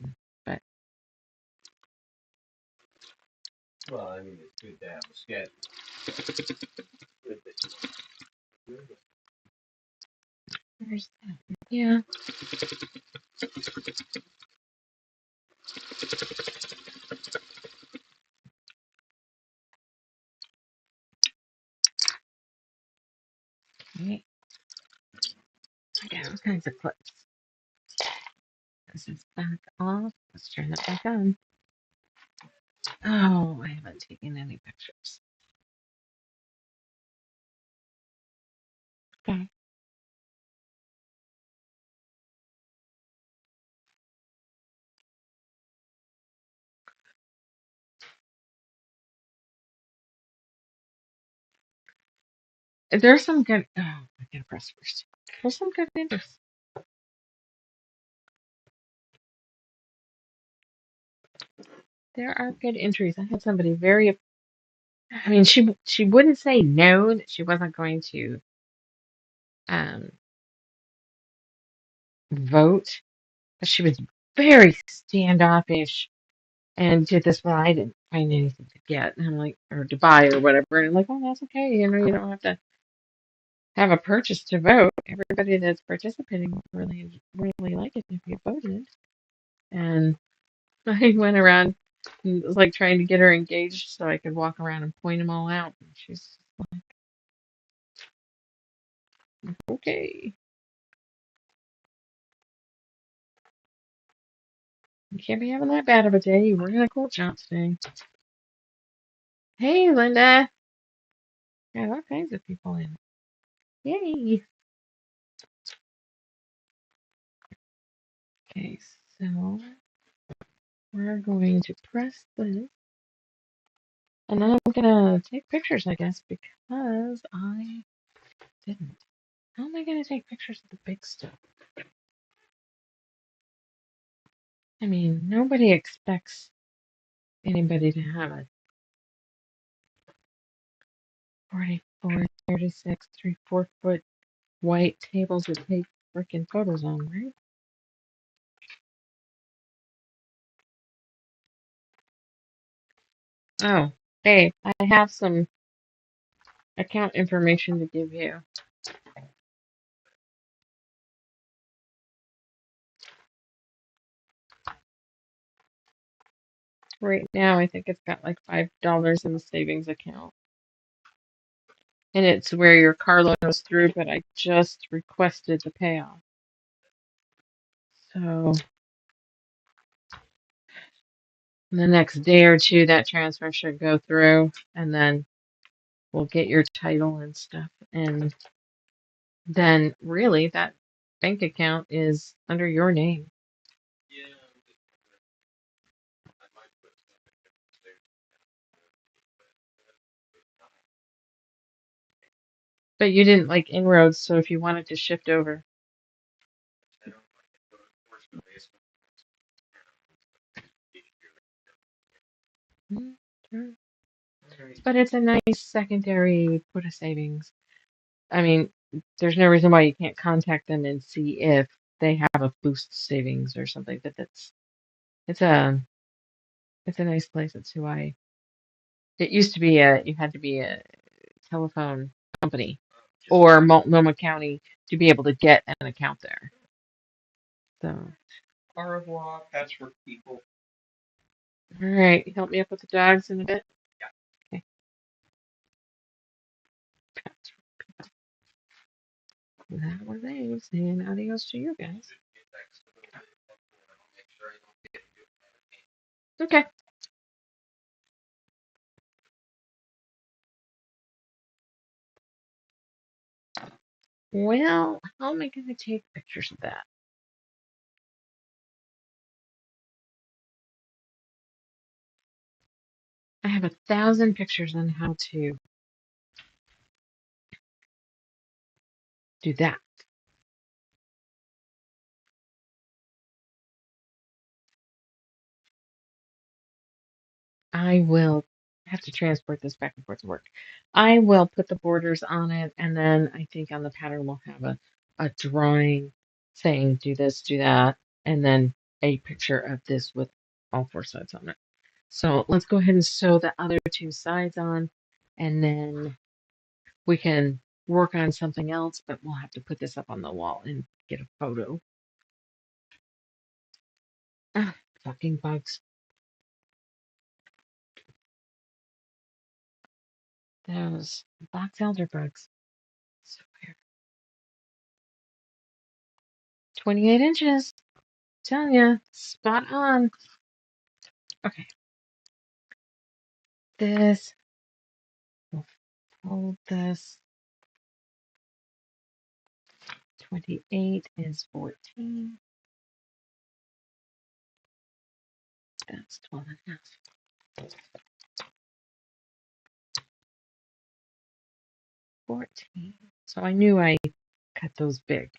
But Well, I mean, it's good to have a schedule. there's that. Yeah. Okay. I got all kinds of clips. This is back off. Let's turn that back on. Oh, I haven't taken any pictures. Okay. There's some good. Oh, I gotta press first. There's some good entries. There are good entries. I had somebody very. I mean, she wouldn't say no that she wasn't going to um vote, but she was very standoffish and did this. Well, I didn't find anything to get, and I'm like, or to buy or whatever. And I'm like, oh, that's okay. You know, you don't have to have a purchase to vote. Everybody that's participating will really like it if you voted. And I went around. It was like trying to get her engaged so I could walk around and point them all out. And she's okay. You can't be having that bad of a day. We're gonna quilt shop today. Hey, Linda. Got all kinds of people in. Yay. Okay, so we're going to press this. And then I'm gonna take pictures, I guess, because I didn't. How am I gonna take pictures of the big stuff? I mean, nobody expects anybody to have a 44, 36, 3-4 foot white table to take freaking photos on, right? Oh, hey, I have some account information to give you. Right now, I think it's got like $5 in the savings account. And it's where your car loan goes through, but I just requested the payoff. So in the next day or two, that transfer should go through, and then we'll get your title and stuff. And then really that bank account is under your name. But you didn't like inroads, so if you wanted to shift over. Mm, sure. But it's a nice secondary put a savings. I mean, there's no reason why you can't contact them and see if they have a boost savings or something. But it's a it's a nice place. It's who I. It used to be you had to be a telephone company or Multnomah County to be able to get an account there. So, Au revoir, patchwork people. all right, help me up with the dogs in a bit. Okay. That was Abe saying adios to you guys. Okay. Well, how am I going to take pictures of that? I have 1,000 pictures on how to do that. I will have to transport this back and forth to work. I will put the borders on it, and then I think on the pattern we'll have a drawing saying do this, do that, and then a picture of this with all 4 sides on it. So let's go ahead and sew the other 2 sides on, and then we can work on something else, but we'll have to put this up on the wall and get a photo. Ah, fucking bugs. Those box elder bugs. So weird. 28 inches. Tell ya, spot on. Okay, this, we'll fold this. 28 is 14. That's 12 and a half. 14. So I knew I cut those big,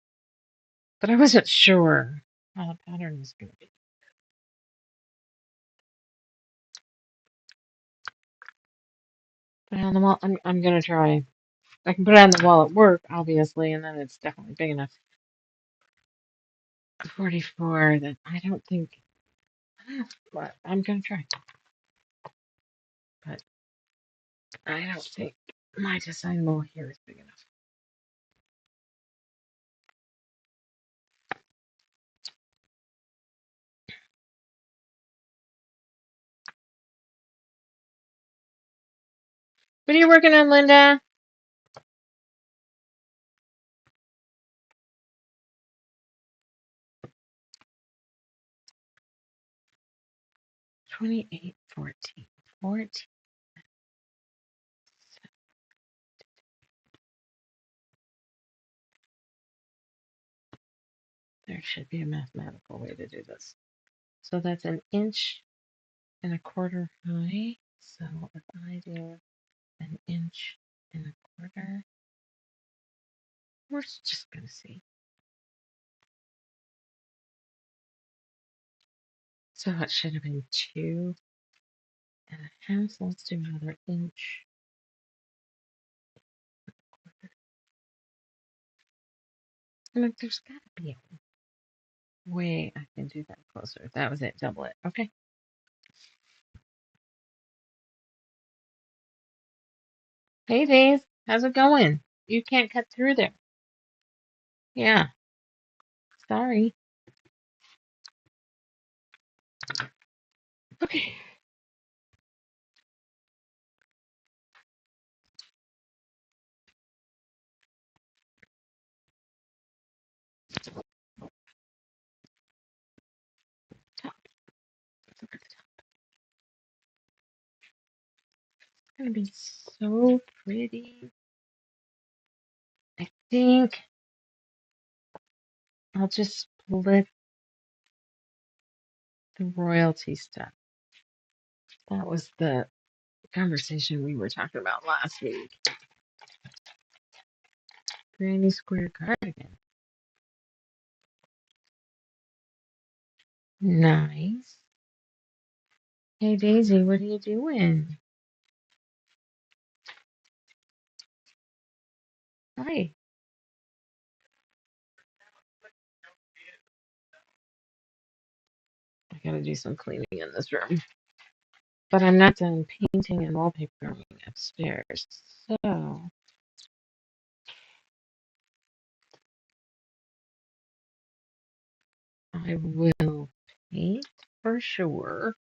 but I wasn't sure how the pattern was going to be. Put it on the wall. I'm going to try. I can put it on the wall at work, obviously, and then it's definitely big enough. 44, that I don't think, but I'm going to try. But I don't think my design wall here is big enough. What are you working on, Linda? $28.14. 14. There should be a mathematical way to do this. So that's an inch and a quarter high. So if I do an inch and a quarter, we're just going to see. So it should have been 2.5. So let's do another inch. And there's got to be a way I can do that closer. That was it. Double it. Okay. Hey, Dave. How's it going? You can't cut through there. Yeah. Sorry. Okay. Top. Let's look at the top. It's going to be so pretty. I think I'll just split the royalty stuff. That was the conversation we were talking about last week. Granny square cardigan. Nice. Hey, Daisy, what are you doing? Hi. I gotta do some cleaning in this room. But I'm not done painting and wallpapering upstairs. So I will paint for sure.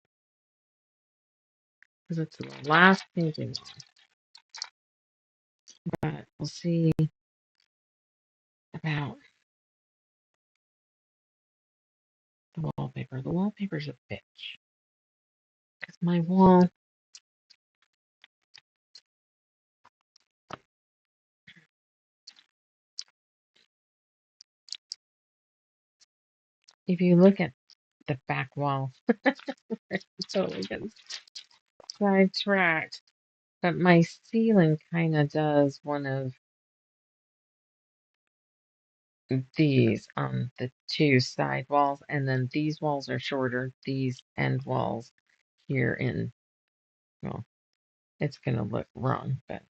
Because it's the last painting. But we'll see about the wallpaper. The wallpaper's a bitch. Because my wall, if you look at the back wall, it's totally getting sidetracked. But my ceiling kind of does one of these on the two side walls, and then these walls are shorter. These end walls here in, well, it's going to look wrong, but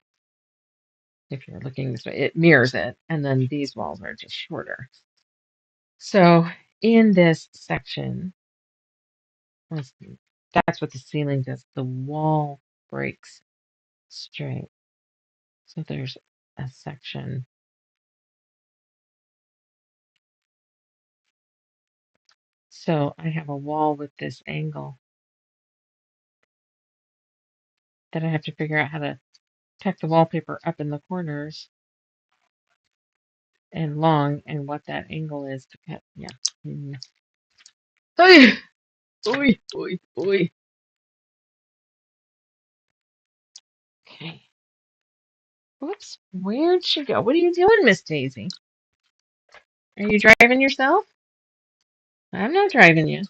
if you're looking this way, it mirrors it, and then these walls are just shorter. So in this section, that's what the ceiling does. The wall breaks straight. So there's a section. So I have a wall with this angle that I have to figure out how to tuck the wallpaper up in the corners and long and what that angle is to cut. Yeah. Mm. Oy, oy, oy, oy. Okay. Whoops. Where'd she go? What are you doing, Miss Daisy? Are you driving yourself? I'm not driving you.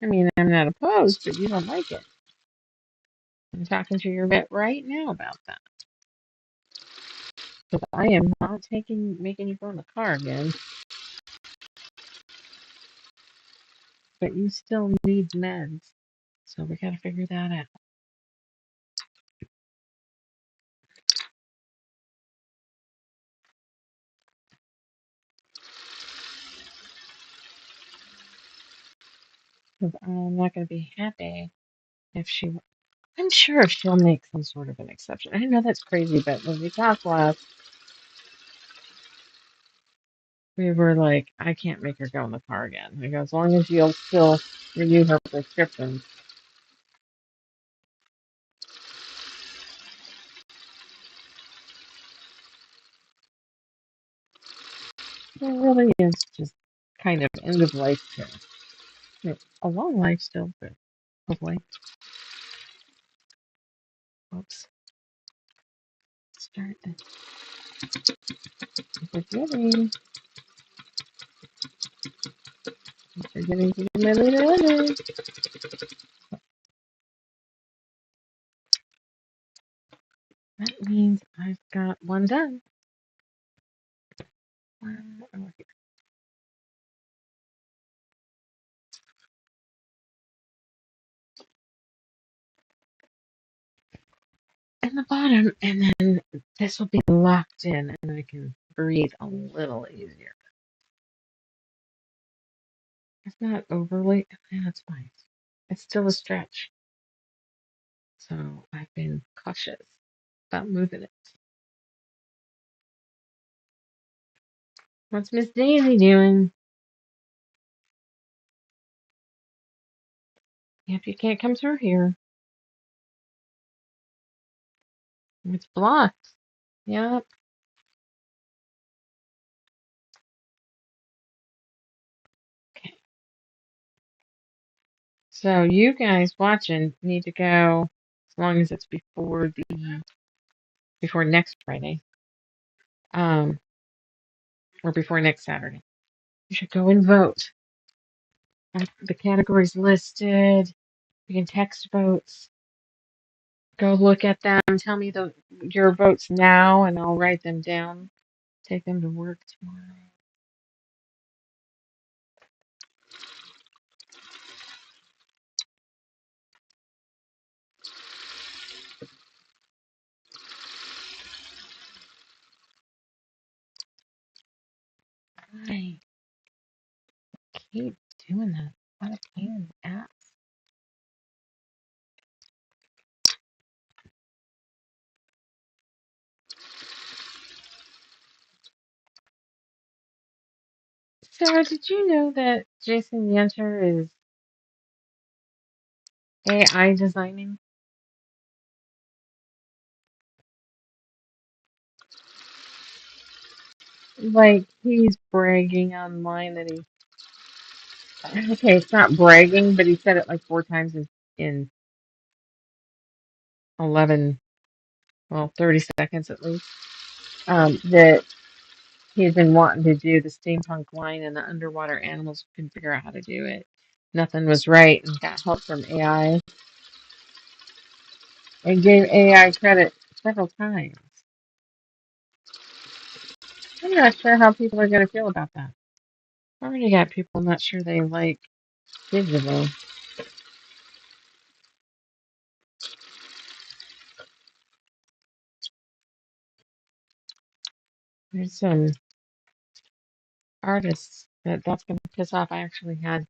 I mean, I'm not opposed, but you don't like it. I'm talking to your vet right now about that. Because I am not making you go in the car again. But you still need meds. So we gotta figure that out. Because I'm not gonna be happy if she. I'm sure she'll make some sort of an exception. I know that's crazy, but when we talked last, we were like, I can't make her go in the car again. I go, as long as you'll still renew her prescriptions. It really is just kind of end of life too. It's a long life still, but hopefully. Oops. Start the forgetting. Forgetting to do my later. That means I've got one done. And the bottom, and then this will be locked in, and I can breathe a little easier. It's not overly, yeah, it's fine. It's still a stretch. So I've been cautious about moving it. What's Miss Daisy doing? Yep, you can't come through here. It's blocked. Yep. Okay. So you guys watching need to go as long as it's before next Friday. Or before next Saturday. You should go and vote. The categories listed. You can text votes. Go look at them. Tell me your votes now, and I'll write them down. Take them to work tomorrow. I keep doing that. What a pain in the ass. Sarah, did you know that Jason Yenter is AI designing? Like, he's bragging online that he. Okay, it's not bragging, but he said it like 4 times in 11, well, 30 seconds at least. That he's been wanting to do the steampunk line, and the underwater animals couldn't figure out how to do it. Nothing was right, and got help from AI, and gave AI credit several times. I'm not sure how people are going to feel about that. I already got people not sure they like digital. There's some artists that's going to piss off. I actually had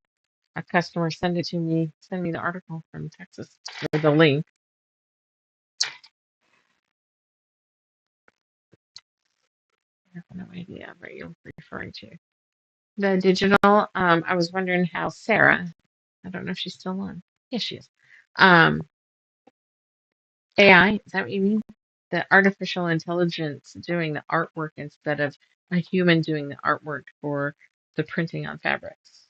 a customer send me the article from Texas with the link. I have no idea what you're referring to. The digital, I was wondering how Sarah, I don't know if she's still on. Yes, she is. Um, AI, is that what you mean? The artificial intelligence doing the artwork instead of a human doing the artwork for the printing on fabrics.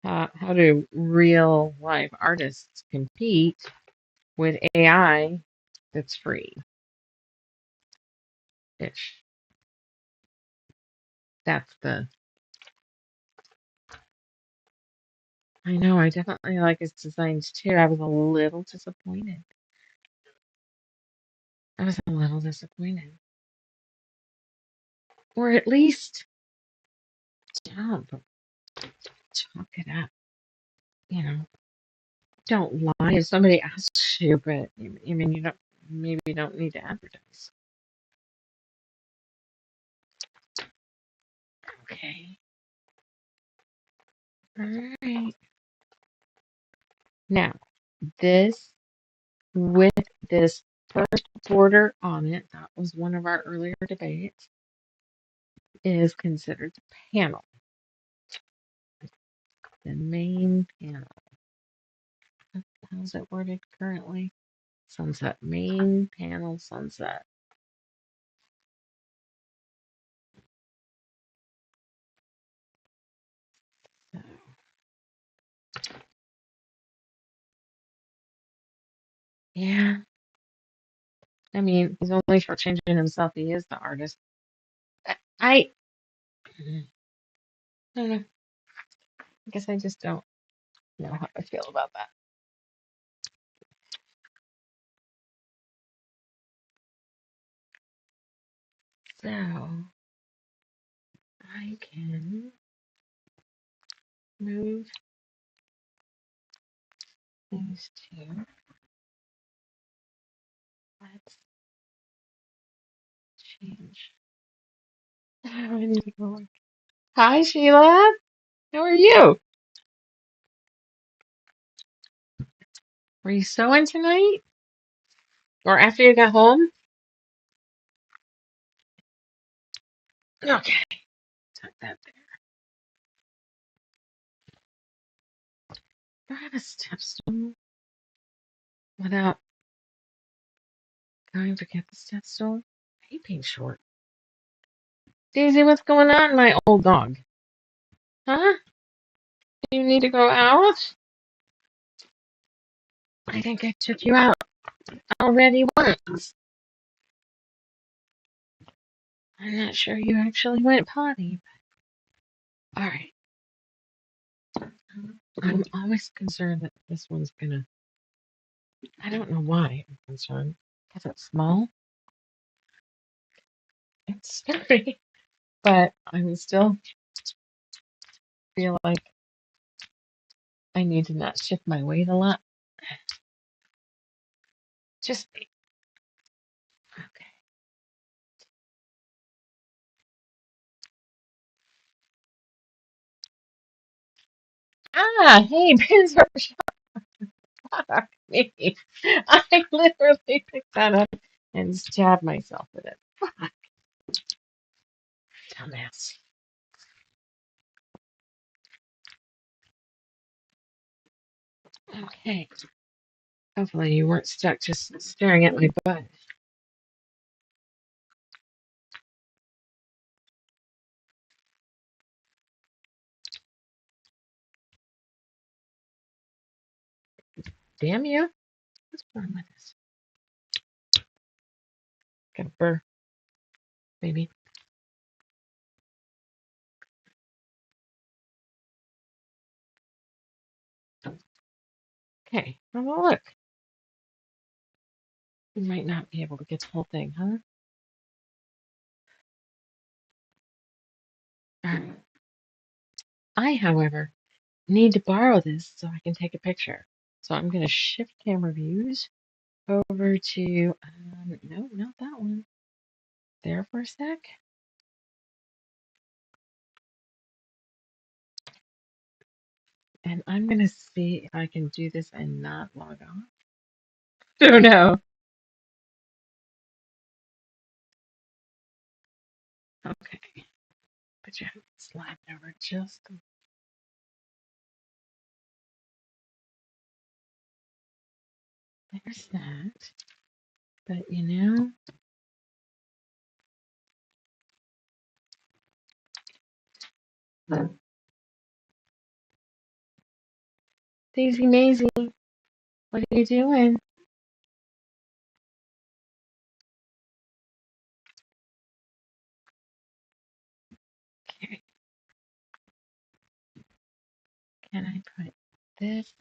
How do real life artists compete with AI that's free ish? That's the. I know, I definitely like his designs too. I was a little disappointed. I was a little disappointed. Or at least, don't talk it up. You know, don't lie if somebody asks you, but I mean, you don't, maybe you don't need to advertise. Okay. All right. Now, this, with this first border on it, that was one of our earlier debates, is considered the panel, the main panel. How's it worded currently? Sunset, main panel, sunset. Yeah. I mean, he's only shortchanging himself. He is the artist. I don't know. I guess I just don't know how I feel about that. So I can move these two. Let's change. I need to go. Hi, Sheila. How are you? Were you sewing tonight? Or after you got home? Okay. Tuck that there. Do I have a step stool without going to get the step stool? I hate being short. Daisy, what's going on, my old dog? Huh? You need to go out? I think I took you out already once. I'm not sure you actually went potty. All right. I'm always concerned that this one's gonna. I don't know why I'm concerned. Because it's small. It's scary. But I still feel like I need to not shift my weight a lot. Just okay. Ah, hey, pins are shock me. I literally picked that up and stabbed myself with it. Fuck, dumbass. Okay. Hopefully you weren't stuck just staring at my butt. Damn you. What's wrong with this? Got a burr, maybe. Okay, well, look. We might not be able to get the whole thing, huh? Alright. I, however, need to borrow this so I can take a picture. So I'm going to shift camera views over to, no, not that one. There for a sec. And I'm going to see if I can do this and not log off. Oh no. Okay. But you have to slide over just a. There's that. But you know, Daisy Maisie, what are you doing? Okay. Can I put this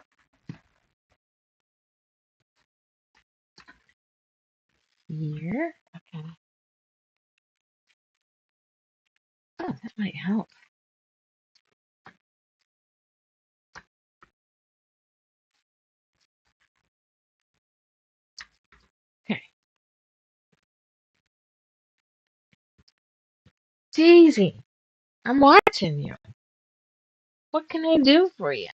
here? Okay. Oh, that might help. Okay. Daisy, I'm watching you. What can I do for you?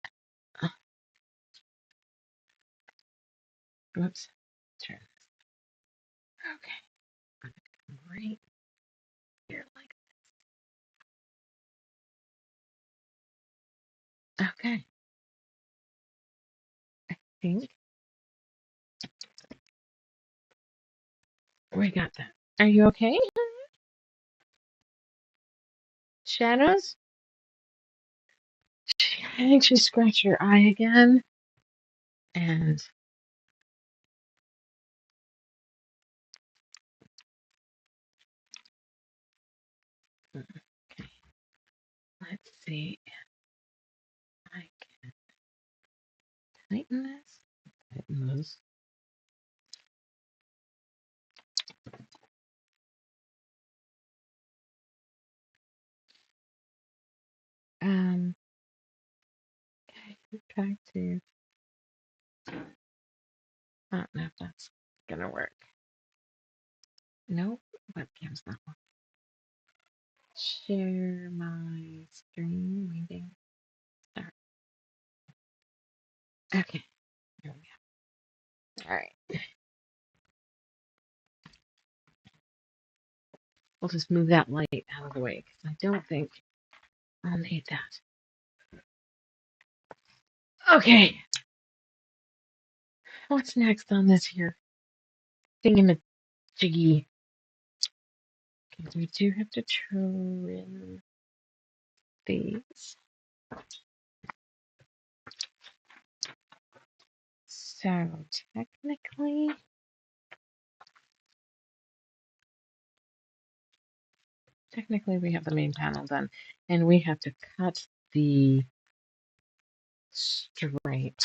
Whoops. Turn. Okay. Right here, like. Okay. I think we got that. Are you okay? Shadows? I think she scratched her eye again. And see. I can tighten this. Tighten this. Okay, try to. I don't know if that's gonna work. Nope, webcam's not working. Share my screen reading. Start. Okay, there we go. All right, we'll just move that light out of the way because I don't think I'll need that. Okay, what's next on this here thingamajiggy? Okay, we do have to trim these. So technically we have the main panel done, and we have to cut the stripe.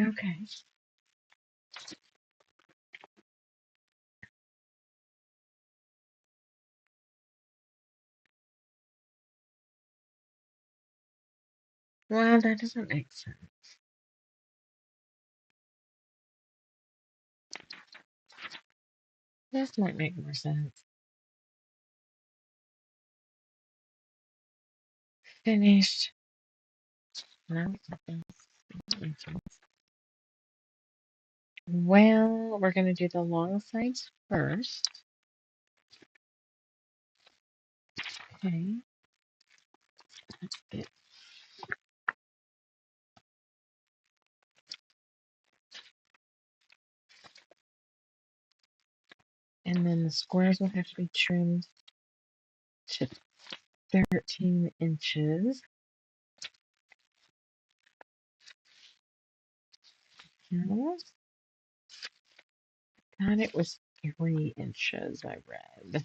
Okay. Well, that doesn't make sense. This might make more sense. Finished. No, nothing. Well, we're going to do the long sides first. Okay. That's it. And then the squares will have to be trimmed to 13 inches. Yes. Thought it was 3 inches, I read.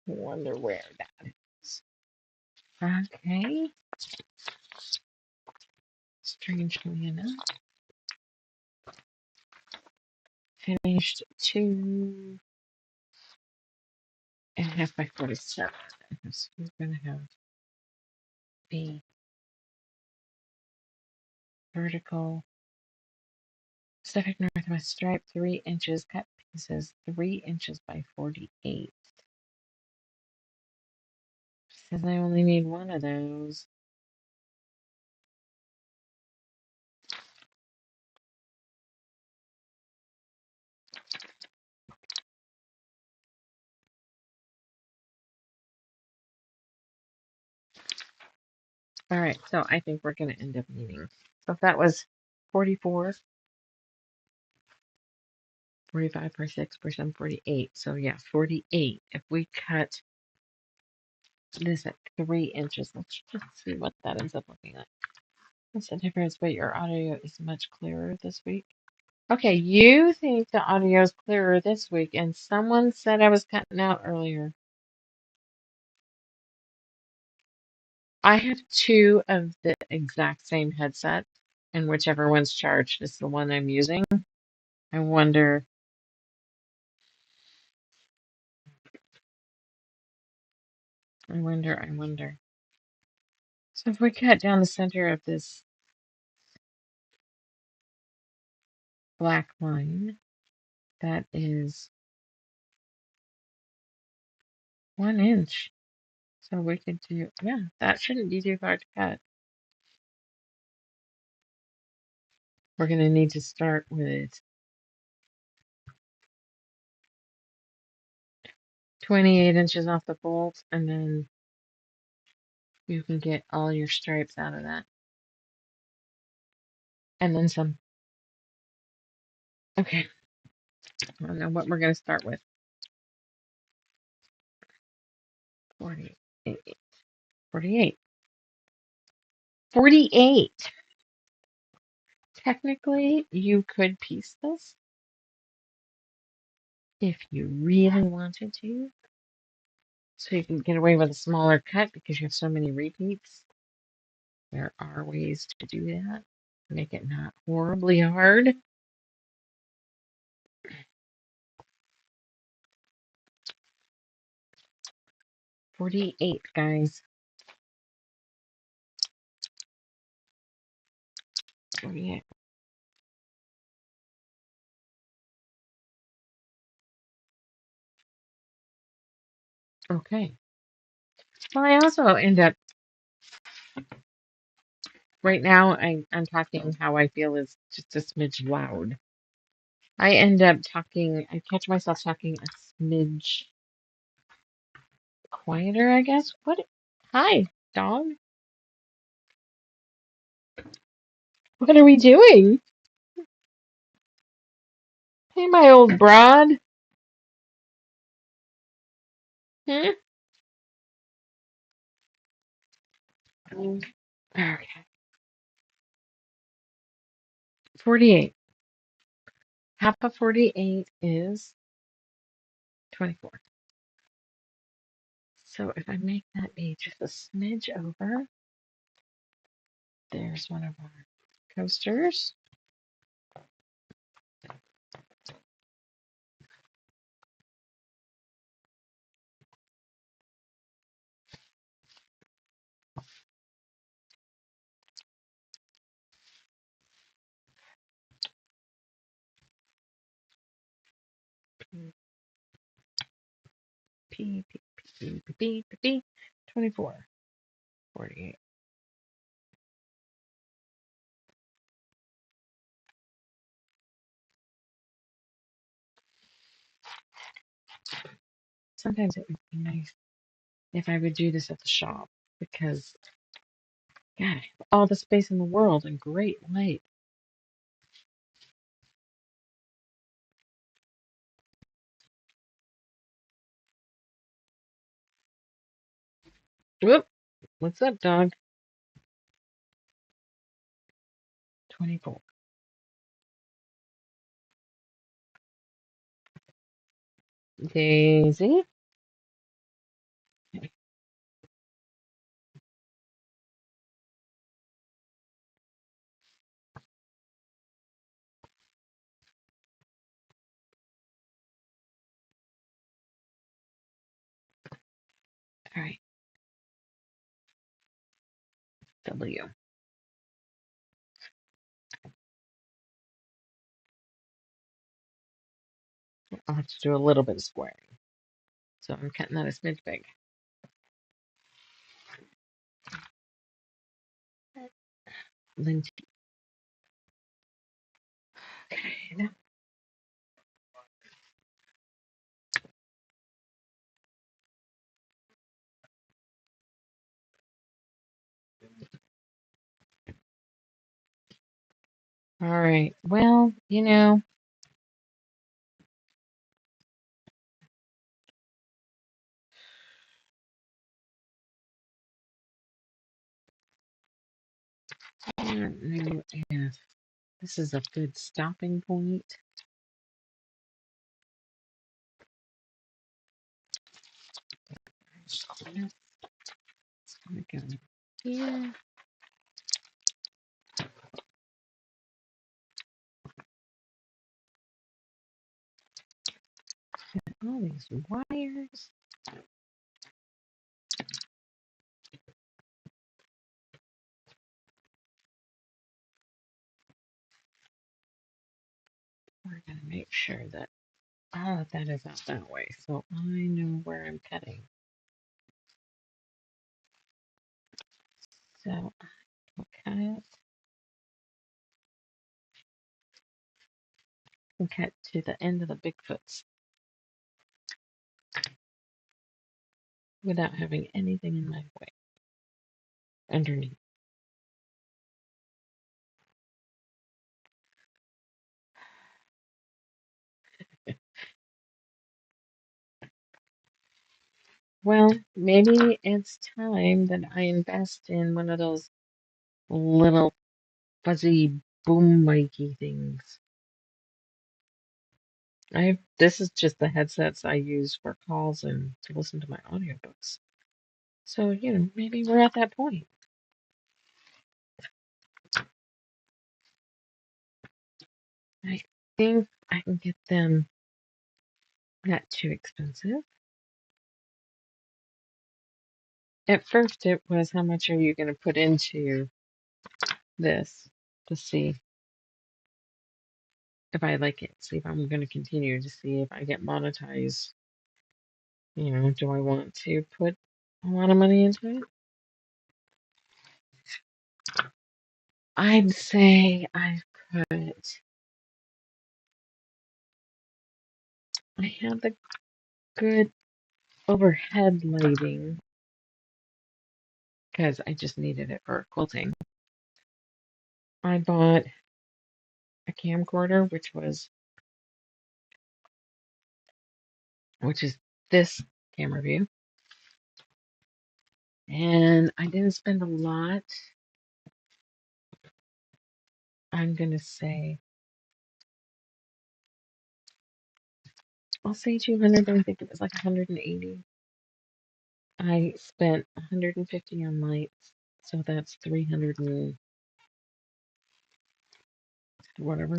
Wonder where that is. Okay. Strangely enough, finished 2.5 by 47. So we're going to have the vertical Pacific Northwest stripe, 3 inches, cut pieces, 3 inches by 48. Says I only need one of those. All right, so I think we're going to end up needing. So if that was 44, 45, 46, 47, 48. So yeah, 48. If we cut this at 3 inches, let's just see what that ends up looking like. What's the difference? But your audio is much clearer this week. Okay, you think the audio is clearer this week, and someone said I was cutting out earlier. I have two of the exact same headset, and whichever one's charged is the one I'm using. I wonder. I wonder. So if we cut down the center of this black line, that is 1 inch. So we could do, yeah, that shouldn't be too far to cut. We're going to need to start with 28 inches off the bolt, and then you can get all your stripes out of that. And then some. Okay, I don't know what we're going to start with. 48. 48. 48. Technically, you could piece this if you really wanted to, so you can get away with a smaller cut because you have so many repeats. There are ways to do that. Make it not horribly hard. 48, guys. 48. Okay. Well, I also end up, right now, I'm talking how I feel is just a smidge loud. I end up talking, I catch myself talking a smidge quieter, I guess. What? Hi, dog. What are we doing? Hey, my old broad. Hmm? Okay. 48. Half of 48 is 24. So if I make that be just a smidge over, there's one of our coasters. P, P, P, P, P, P, P, 24. 48. Sometimes it would be nice if I would do this at the shop because, God, I have all the space in the world and great light. Whoop! What's up, dog? 24. Daisy. All right. W. I'll have to do a little bit of squaring. So I'm cutting that a smidge big. Linty. Okay. All right. Well, I don't know if this is a good stopping point. It's gonna go here. All these wires. We're gonna make sure that all of that is out that way, so I know where I'm cutting. So I'll cut and cut to the end of the Bigfoots without having anything in my way underneath. Well, maybe it's time that I invest in one of those little fuzzy boom mikey things. This is just the headsets I use for calls and to listen to my audiobooks. So, maybe we're at that point. I think I can get them not too expensive. At first, it was how much are you going to put into this to see if I like it, see if I'm going to continue to see if I get monetized. Do I want to put a lot of money into it? I'd say I had the good overhead lighting because I just needed it for quilting. I bought a camcorder, which is this camera view, and I didn't spend a lot. I'm gonna say I'll say 200. I think it was like 180. I spent 150 on lights, so that's 300 and whatever.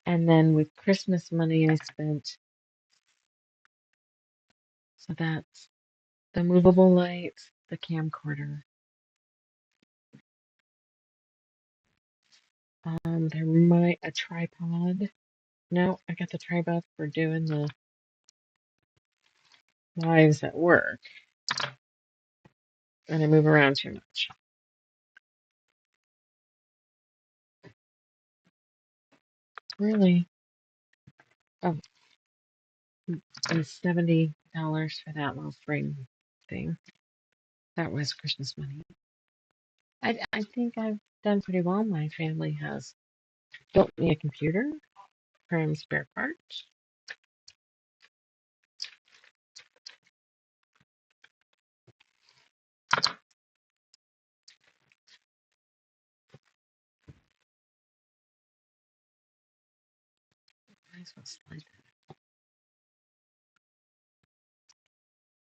And then with Christmas money, I spent, so that's the movable lights, the camcorder. There might a tripod. No, I got the tripod for doing the lives at work, and I move around too much. Really? Oh, and $70 for that little frame thing. That was Christmas money. I think I've done pretty well. My family has built me a computer from spare parts. Might as well slide that.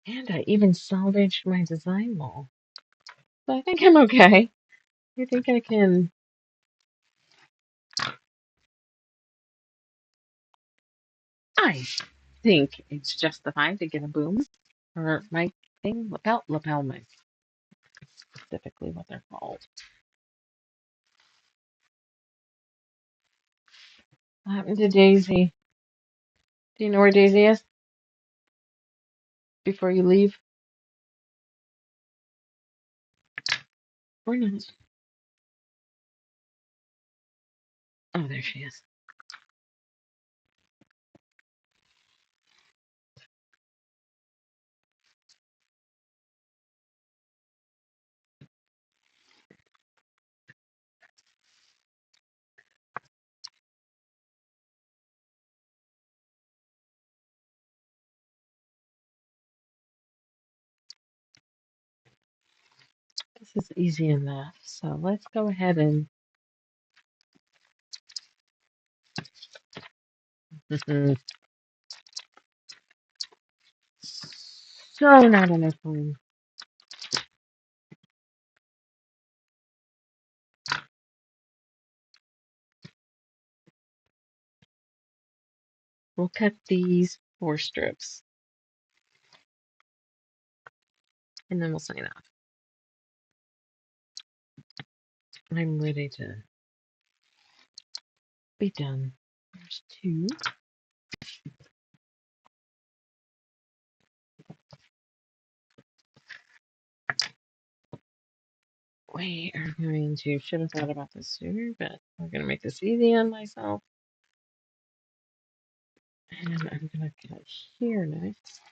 And I even salvaged my design wall. So I think I'm okay. I think I can. I think it's justified to get a boom for my thing. Lapel mic. Specifically what they're called. What happened to Daisy? Do you know where Daisy is? Before you leave? Or not? Oh, there she is. This is easy enough. So let's go ahead and. So not enough room. We'll cut these 4 strips and then we'll sign off. I'm ready to be done. There's 2. We are going to, should have thought about this sooner, but we're going to make this easy on myself. And I'm going to cut here next.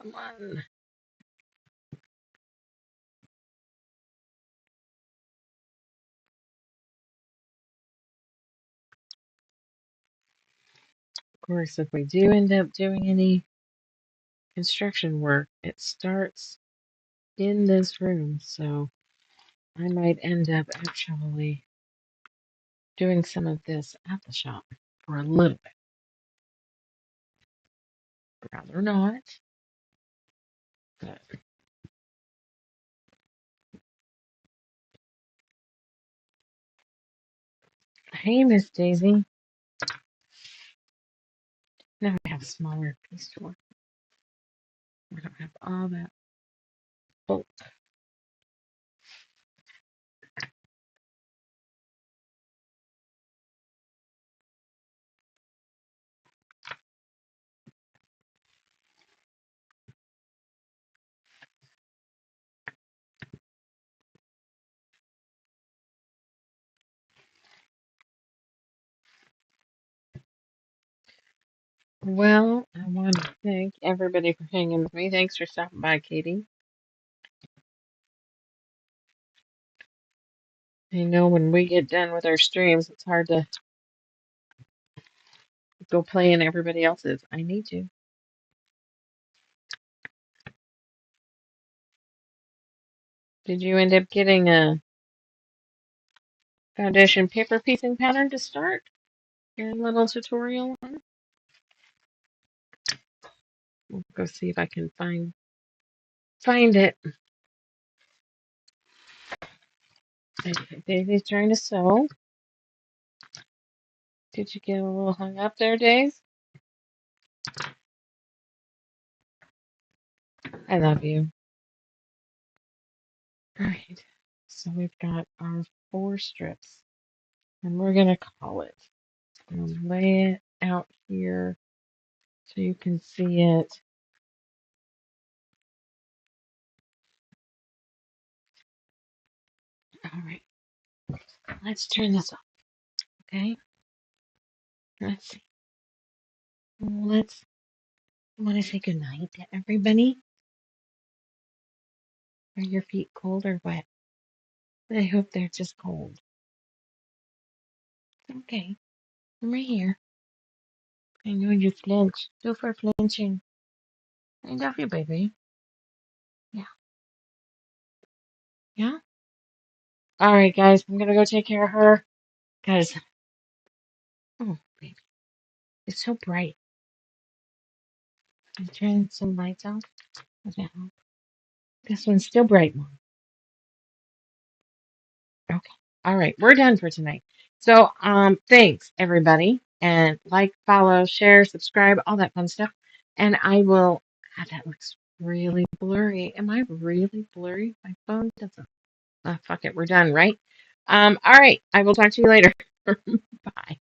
Come on. Of course, if we do end up doing any construction work, it starts in this room, so I might end up actually doing some of this at the shop for a little bit. Rather not, but hey, Miss Daisy. Now we have a smaller piece to work. We don't have all that bulk. Well, I want to thank everybody for hanging with me. Thanks for stopping by, Katie. I know when we get done with our streams, it's hard to go play in everybody else's. I need to. Did you end up getting a foundation paper piecing pattern to start your little tutorial on? We'll go see if I can find it. Daisy's trying to sew. Did you get a little hung up there, Daisy? I love you. All right. So we've got our 4 strips, and we're gonna call it. I'm gonna lay it out here so you can see it. All right. Let's turn this off. Okay. Let's see. Let's. Want to say goodnight to everybody. Are your feet cold or wet? I hope they're just cold. Okay. I'm right here. I know you flinch. Do for flinching. I love you, baby. Yeah. Yeah? All right, guys. I'm going to go take care of her. Guys. Oh, baby. It's so bright. I'm turning some lights off. Does that help? This one's still bright, Mom. Okay. All right. We're done for tonight. So, thanks, everybody. And like, follow, share, subscribe, all that fun stuff. And I will. God, that looks really blurry. Am I really blurry? My phone doesn't. Fuck it. We're done, right? All right. I will talk to you later. Bye.